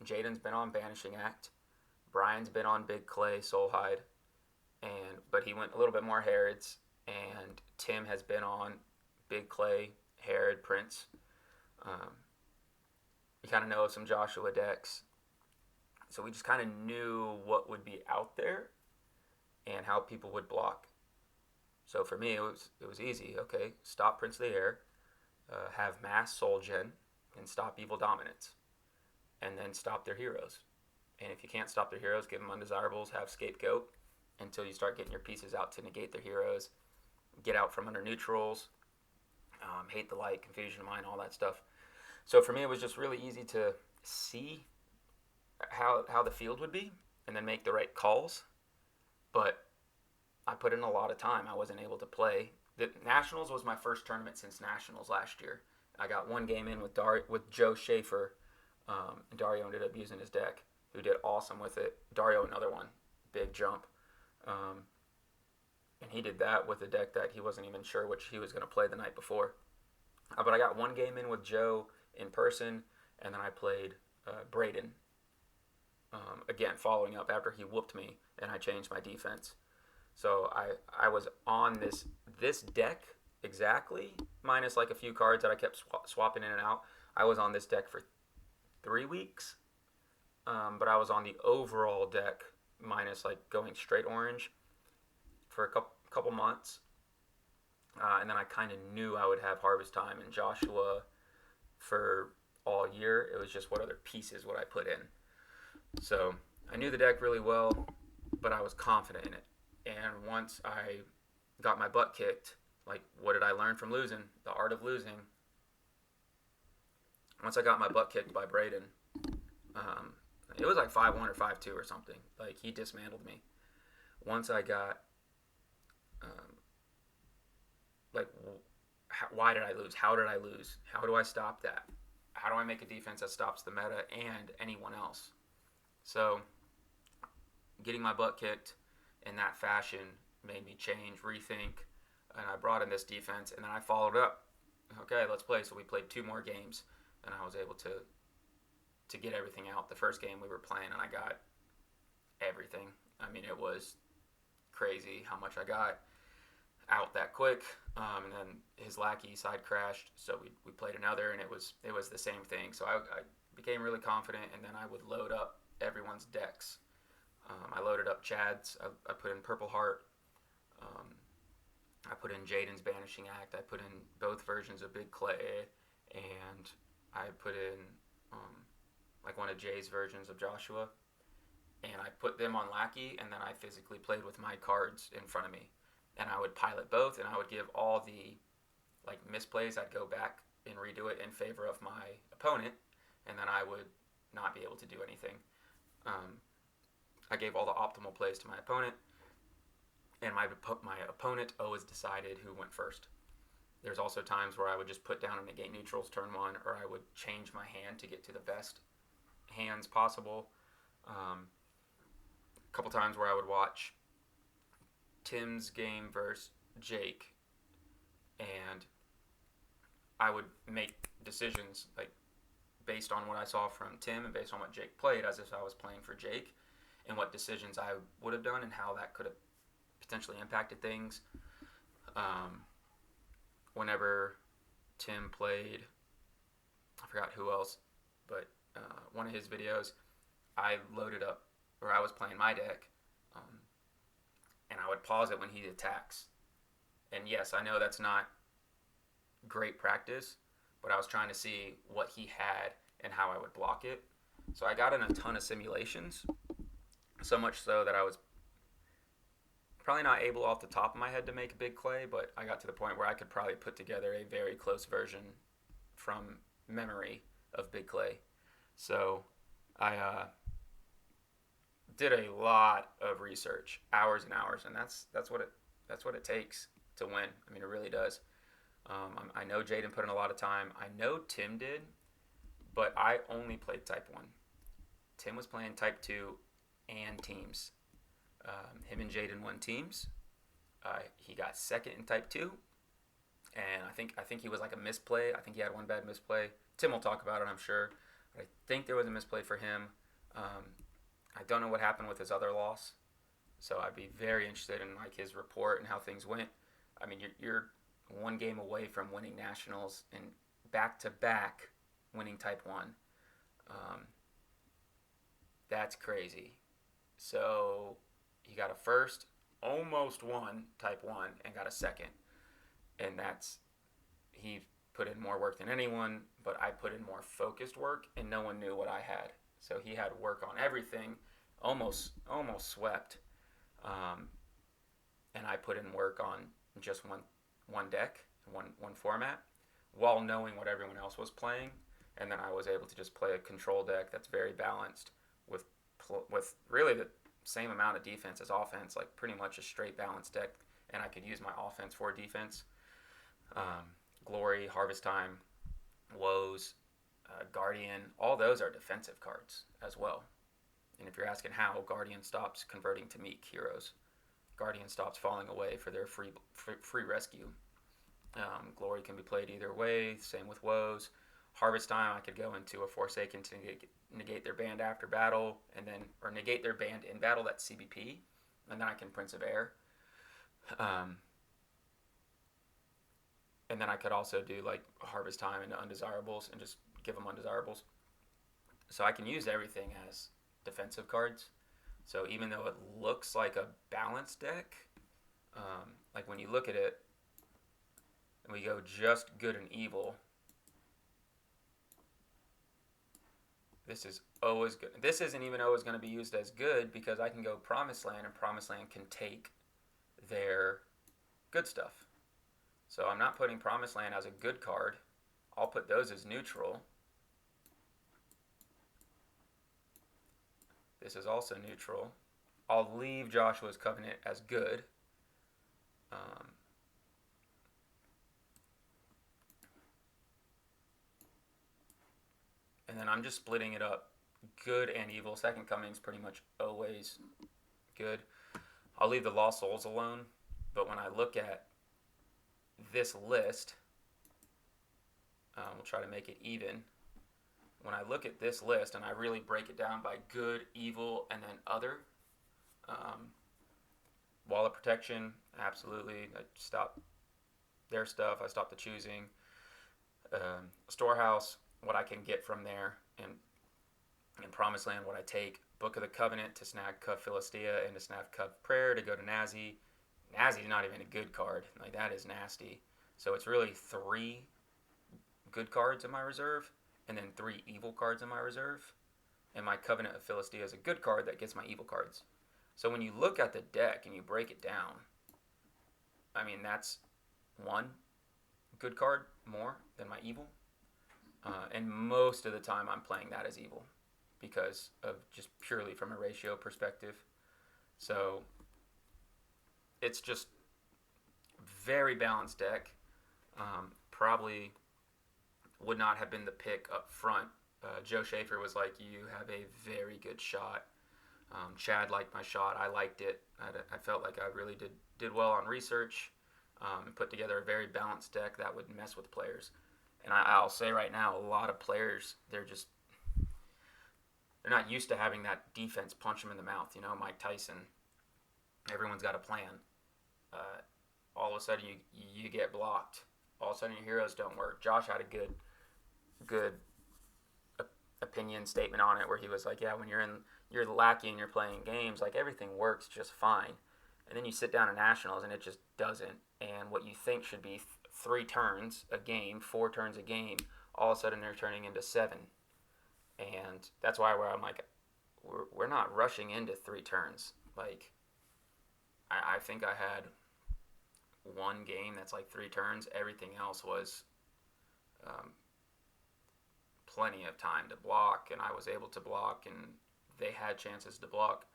Jaden's been on Banishing Act. Brian's been on Big Clay, Soulhide, but he went a little bit more Herod's, and Tim has been on Big Clay, Herod, Prince. We kind of know some Joshua decks. So we just kind of knew what would be out there and how people would block. So for me, it was easy. Okay, stop Prince of the Air, have mass Soul Gen, and stop Evil Dominance, and then stop their heroes. And if you can't stop their heroes, give them undesirables, have Scapegoat until you start getting your pieces out to negate their heroes, get out from under neutrals, hate the light, confusion of mind, all that stuff. So for me, it was just really easy to see how the field would be and then make the right calls. But I put in a lot of time. I wasn't able to play. The Nationals was my first tournament since Nationals last year. I got one game in with Joe Schaefer, and Dario ended up using his deck, who did awesome with it. Dario, another one, big jump. And he did that with a deck that he wasn't even sure which he was going to play the night before. But I got one game in with Joe in person, and then I played Braden, again, following up after he whooped me, and I changed my defense. So I was on this deck exactly minus like a few cards that I kept swapping in and out, I was on this deck for 3 weeks. But I was on the overall deck minus like going straight orange for a couple months. And then I kind of knew I would have Harvest Time and Joshua for all year. It was just what other pieces would I put in. So I knew the deck really well, but I was confident in it. And once I got my butt kicked, like, what did I learn from losing? The art of losing. Once I got my butt kicked by Braden, it was like 5-1 or 5-2 or something. Like, he dismantled me. Once I got, why did I lose? How did I lose? How do I stop that? How do I make a defense that stops the meta and anyone else? So, getting my butt kicked in that fashion made me change, rethink, and I brought in this defense, and then I followed up. Okay, let's play. So we played 2 more games, and I was able to get everything out. The first game we were playing, and I got everything. I mean, it was crazy how much I got out that quick. And then his lackey side crashed, so we played another, and it was the same thing. So I became really confident, and then I would load up everyone's decks. I loaded up Chad's. I put in Purple Heart. I put in Jaden's Banishing Act. I put in both versions of Big Clay, and I put in like one of Jay's versions of Joshua, and I put them on Lackey, and then I physically played with my cards in front of me, and I would pilot both, and I would give all the like misplays. I'd go back and redo it in favor of my opponent, and then I would not be able to do anything. I gave all the optimal plays to my opponent, and my opponent always decided who went first. There's also times where I would just put down a negate neutrals turn 1, or I would change my hand to get to the best hands possible. A couple times where I would watch Tim's game versus Jake, and I would make decisions like based on what I saw from Tim and based on what Jake played, as if I was playing for Jake, and what decisions I would have done and how that could have potentially impacted things. Whenever Tim played, I forgot who else, but one of his videos, I loaded up, or I was playing my deck, and I would pause it when he attacks. And yes, I know that's not great practice, but I was trying to see what he had and how I would block it. So I got in a ton of simulations, so much so that I was probably not able off the top of my head to make a Big Clay, but I got to the point where I could probably put together a very close version from memory of Big Clay. So I did a lot of research, hours and hours, and that's what it takes to win. I mean, it really does. I know Jaden put in a lot of time. I know Tim did, but I only played Type 1. Tim was playing Type 2 and teams. Him and Jaden won teams. He got second in Type 2, and I think he was like a misplay. I think he had one bad misplay. Tim will talk about it, I'm sure. But I think there was a misplay for him. I don't know what happened with his other loss, so I'd be very interested in like his report and how things went. I mean, you're one game away from winning nationals and back-to-back winning Type 1. That's crazy. So he got a first, almost won Type 1, and got a second. And he put in more work than anyone, but I put in more focused work, and no one knew what I had. So he had work on everything, almost swept. And I put in work on just one deck, one format, while knowing what everyone else was playing. And then I was able to just play a control deck that's very balanced with really the same amount of defense as offense, like pretty much a straight balanced deck. And I could use my offense for defense. Glory, Harvest Time, Woes, Guardian, all those are defensive cards as well. And if you're asking how, Guardian stops converting to meek heroes. Guardian stops falling away for their free rescue. Glory can be played either way, same with Woes. Harvest Time, I could go into a Forsaken to negate their band after battle, or negate their band in battle, that's CBP, and then I can Prince of Air. And then I could also do like harvest time into undesirables and just give them undesirables. So I can use everything as defensive cards. So even though it looks like a balanced deck, like when you look at it, and we go just good and evil, this is always good. This isn't even always going to be used as good because I can go Promised Land, and Promised Land can take their good stuff. So I'm not putting Promised Land as a good card. I'll put those as neutral. This is also neutral. I'll leave Joshua's Covenant as good. And then I'm just splitting it up. Good and evil. Second Coming is pretty much always good. I'll leave the Lost Souls alone. But when I look at this list, we'll try to make it even. When I look at this list and I really break it down by good, evil, and then other, Wall of Protection, absolutely. I stop their stuff. I stop the choosing. Storehouse, what I can get from there, and Promised Land, what I take. Book of the Covenant to snag Cuv Philistia and to snag Cuv Prayer to go to Nazi. Nazi's not even a good card. Like, that is nasty. So it's really 3 good cards in my reserve and then 3 evil cards in my reserve. And my Covenant of Philistia is a good card that gets my evil cards. So when you look at the deck and you break it down, I mean, that's 1 good card more than my evil. And most of the time I'm playing that as evil because of just purely from a ratio perspective. So it's just very balanced deck. Probably would not have been the pick up front. Joe Schaefer was like, you have a very good shot. Chad liked my shot. I liked it. I felt like I really did well on research and put together a very balanced deck that would mess with players. And I'll say right now, a lot of players, they're not used to having that defense punch them in the mouth. You know, Mike Tyson, everyone's got a plan. All of a sudden you get blocked. All of a sudden your heroes don't work. Josh had a good opinion statement on it where he was like, yeah, when you're lackey and you're playing games, like everything works just fine. And then you sit down at Nationals and it just doesn't. And what you think should be 3 turns a game, 4 turns a game, all of a sudden they're turning into 7. And that's why I'm like, we're not rushing into 3 turns. Like, I think I had 1 game that's like 3 turns. Everything else was plenty of time to block, and I was able to block, and they had chances to block.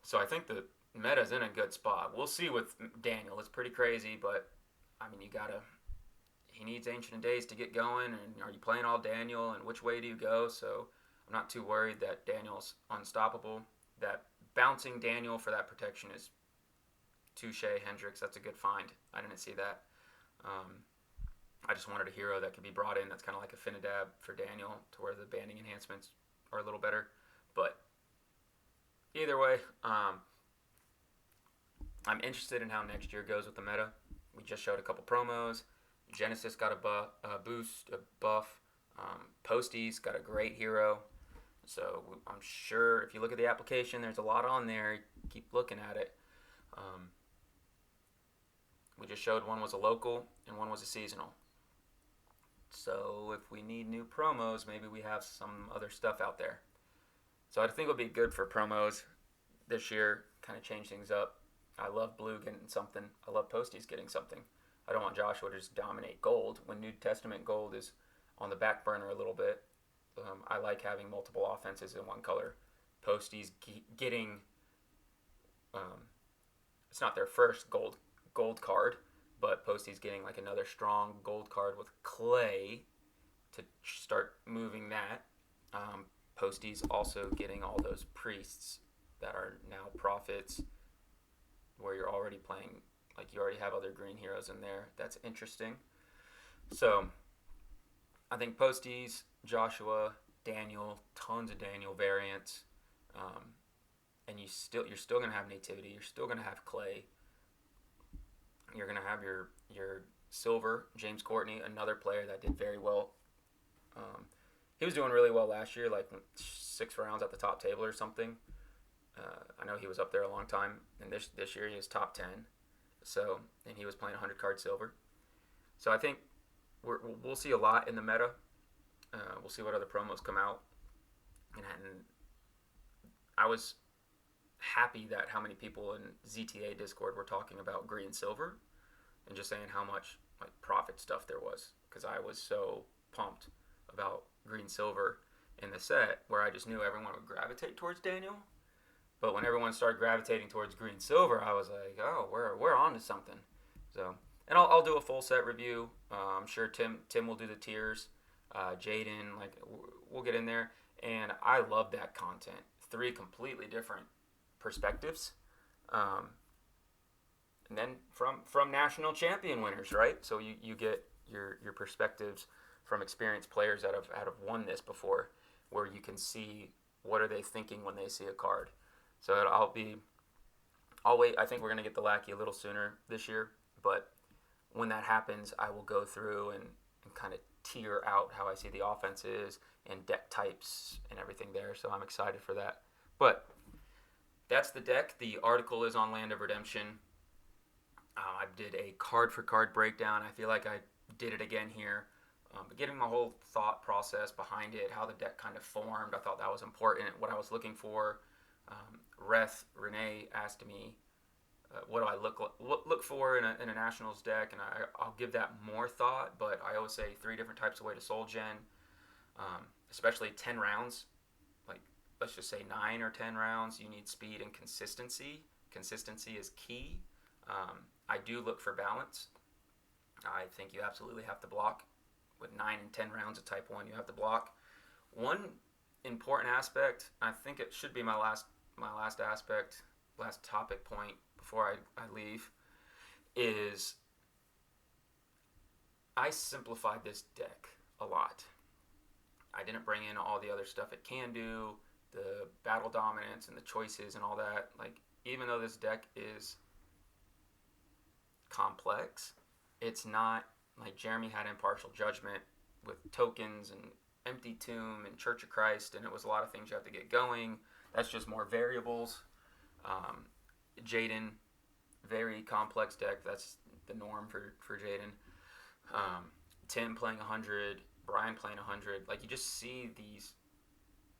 So I think the meta's in a good spot. We'll see with Daniel. It's pretty crazy, but I mean, he needs Ancient of Days to get going, and are you playing all Daniel, and which way do you go? So I'm not too worried that Daniel's unstoppable. That bouncing Daniel for that protection is touche. Hendrix, that's a good find. I didn't see that. I just wanted a hero that could be brought in that's kind of like a Finidab for Daniel, to where the banding enhancements are a little better. But either way, I'm interested in how next year goes with the meta. We just showed a couple promos. Genesis got a boost, a buff. Posty's got a great hero. So I'm sure if you look at the application, there's a lot on there. Keep looking at it. We just showed one was a local and one was a seasonal. So if we need new promos, maybe we have some other stuff out there. So I think it'll be good for promos this year, kind of change things up. I love Blue getting something. I love Posty's getting something. I don't want Joshua to just dominate gold when New Testament gold is on the back burner a little bit. I like having multiple offenses in one color. Posty's getting, it's not their first gold card, but Posty's getting like another strong gold card with Clay to start moving that. Posty's also getting all those priests that are now prophets, where you're already playing, like you already have other green heroes in there. That's interesting. So I think Posty's, Joshua, Daniel, tons of Daniel variants, and you're still gonna have nativity. You're still gonna have Clay. You're gonna have your silver. James Courtney, another player that did very well. Um, he was doing really well last year, like 6 rounds at the top table or something. I know he was up there a long time, and this year he was top 10. So, and he was playing 100 card silver. So I think we'll see a lot in the meta. We'll see what other promos come out, and I was happy that how many people in ZTA Discord were talking about green silver and just saying how much like profit stuff there was, because I was so pumped about green silver in the set where I just knew everyone would gravitate towards Daniel. But when everyone started gravitating towards green silver, I was like, oh, we're on to something. So, and I'll do a full set review. I'm sure Tim will do the tiers. Jaden, like we'll get in there, and I love that content. 3 completely different perspectives, and then from national champion winners, right? So you get your perspectives from experienced players that have won this before, where you can see what are they thinking when they see a card. So I'll wait. I think we're gonna get the Lackey a little sooner this year, but when that happens, I will go through and kind of tier out how I see the offenses and deck types and everything there. So I'm excited for that. But that's the deck. The article is on Land of Redemption. I did a card for card breakdown. I feel like I did it again here. But getting my whole thought process behind it, how the deck kind of formed, I thought that was important. What I was looking for. Renee asked me, what do I look for in a Nationals deck, and I'll give that more thought. But I always say 3 different types of way to soul gen, especially 10 rounds. Like let's just say 9 or 10 rounds, you need speed and consistency. Consistency is key. I do look for balance. I think you absolutely have to block. With 9 and 10 rounds of Type 1, you have to block. One important aspect, I think it should be my last topic point before I leave, is I simplified this deck a lot. I didn't bring in all the other stuff it can do, the battle dominance and the choices and all that. Like, even though this deck is complex, it's not like Jeremy had Impartial Judgment with tokens and Empty Tomb and Church of Christ, and it was a lot of things you have to get going. That's just more variables. Jaden, very complex deck. That's the norm for Jaden. Tim playing 100, Brian playing 100. Like, you just see these.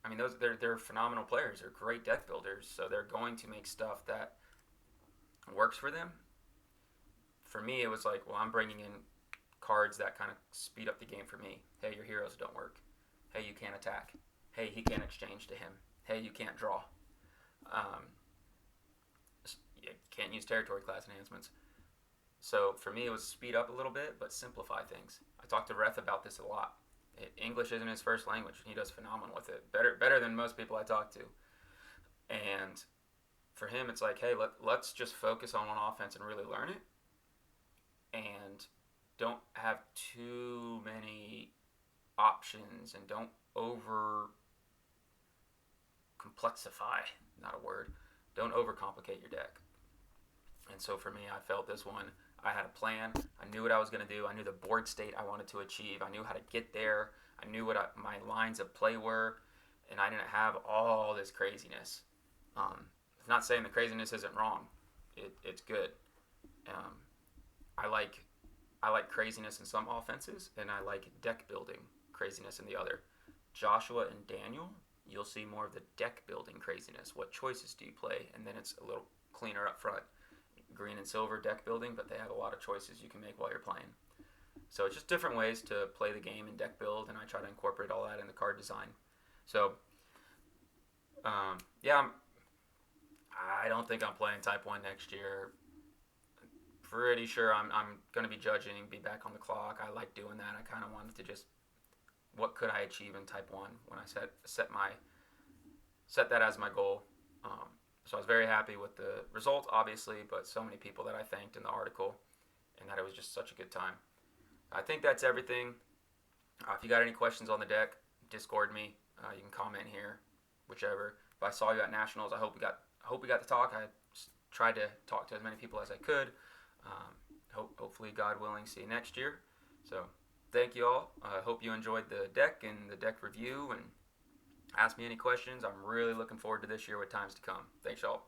I mean, they're phenomenal players. They're great deck builders, so they're going to make stuff that works for them. For me, it was like, well, I'm bringing in cards that kind of speed up the game for me. Hey, your heroes don't work. Hey, you can't attack. Hey, he can't exchange to him. Hey, you can't draw. You can't use territory class enhancements. So for me, it was speed up a little bit, but simplify things. I talked to Reth about this a lot. English isn't his first language, and he does phenomenal with it. Better than most people I talk to. And for him, it's like, hey, let's just focus on one offense and really learn it. And don't have too many options, and don't over complexify, not a word. Don't overcomplicate your deck. And so for me, I felt this one, I had a plan. I knew what I was going to do. I knew the board state I wanted to achieve. I knew how to get there. I knew what my lines of play were, and I didn't have all this craziness. I'm not saying the craziness isn't wrong. It's good. I like craziness in some offenses, and I like deck building craziness in the other. Joshua and Daniel, you'll see more of the deck building craziness. What choices do you play? And then it's a little cleaner up front. Green and silver deck building, but they have a lot of choices you can make while you're playing. So it's just different ways to play the game and deck build, and I try to incorporate all that in the card design. So, yeah, I don't think I'm playing Type 1 next year. Pretty sure I'm going to be judging, be back on the clock. I like doing that. I kind of wanted to just, what could I achieve in Type 1 when I set that as my goal. So I was very happy with the results, obviously, but so many people that I thanked in the article, and that it was just such a good time. I think that's everything. If you got any questions on the deck, Discord me. You can comment here, whichever. If I saw you at Nationals, I hope we got to talk. I tried to talk to as many people as I could. hopefully, God willing, see you next year. So thank you all. I hope you enjoyed the deck and the deck review, and ask me any questions. I'm really looking forward to this year with times to come. Thanks, y'all.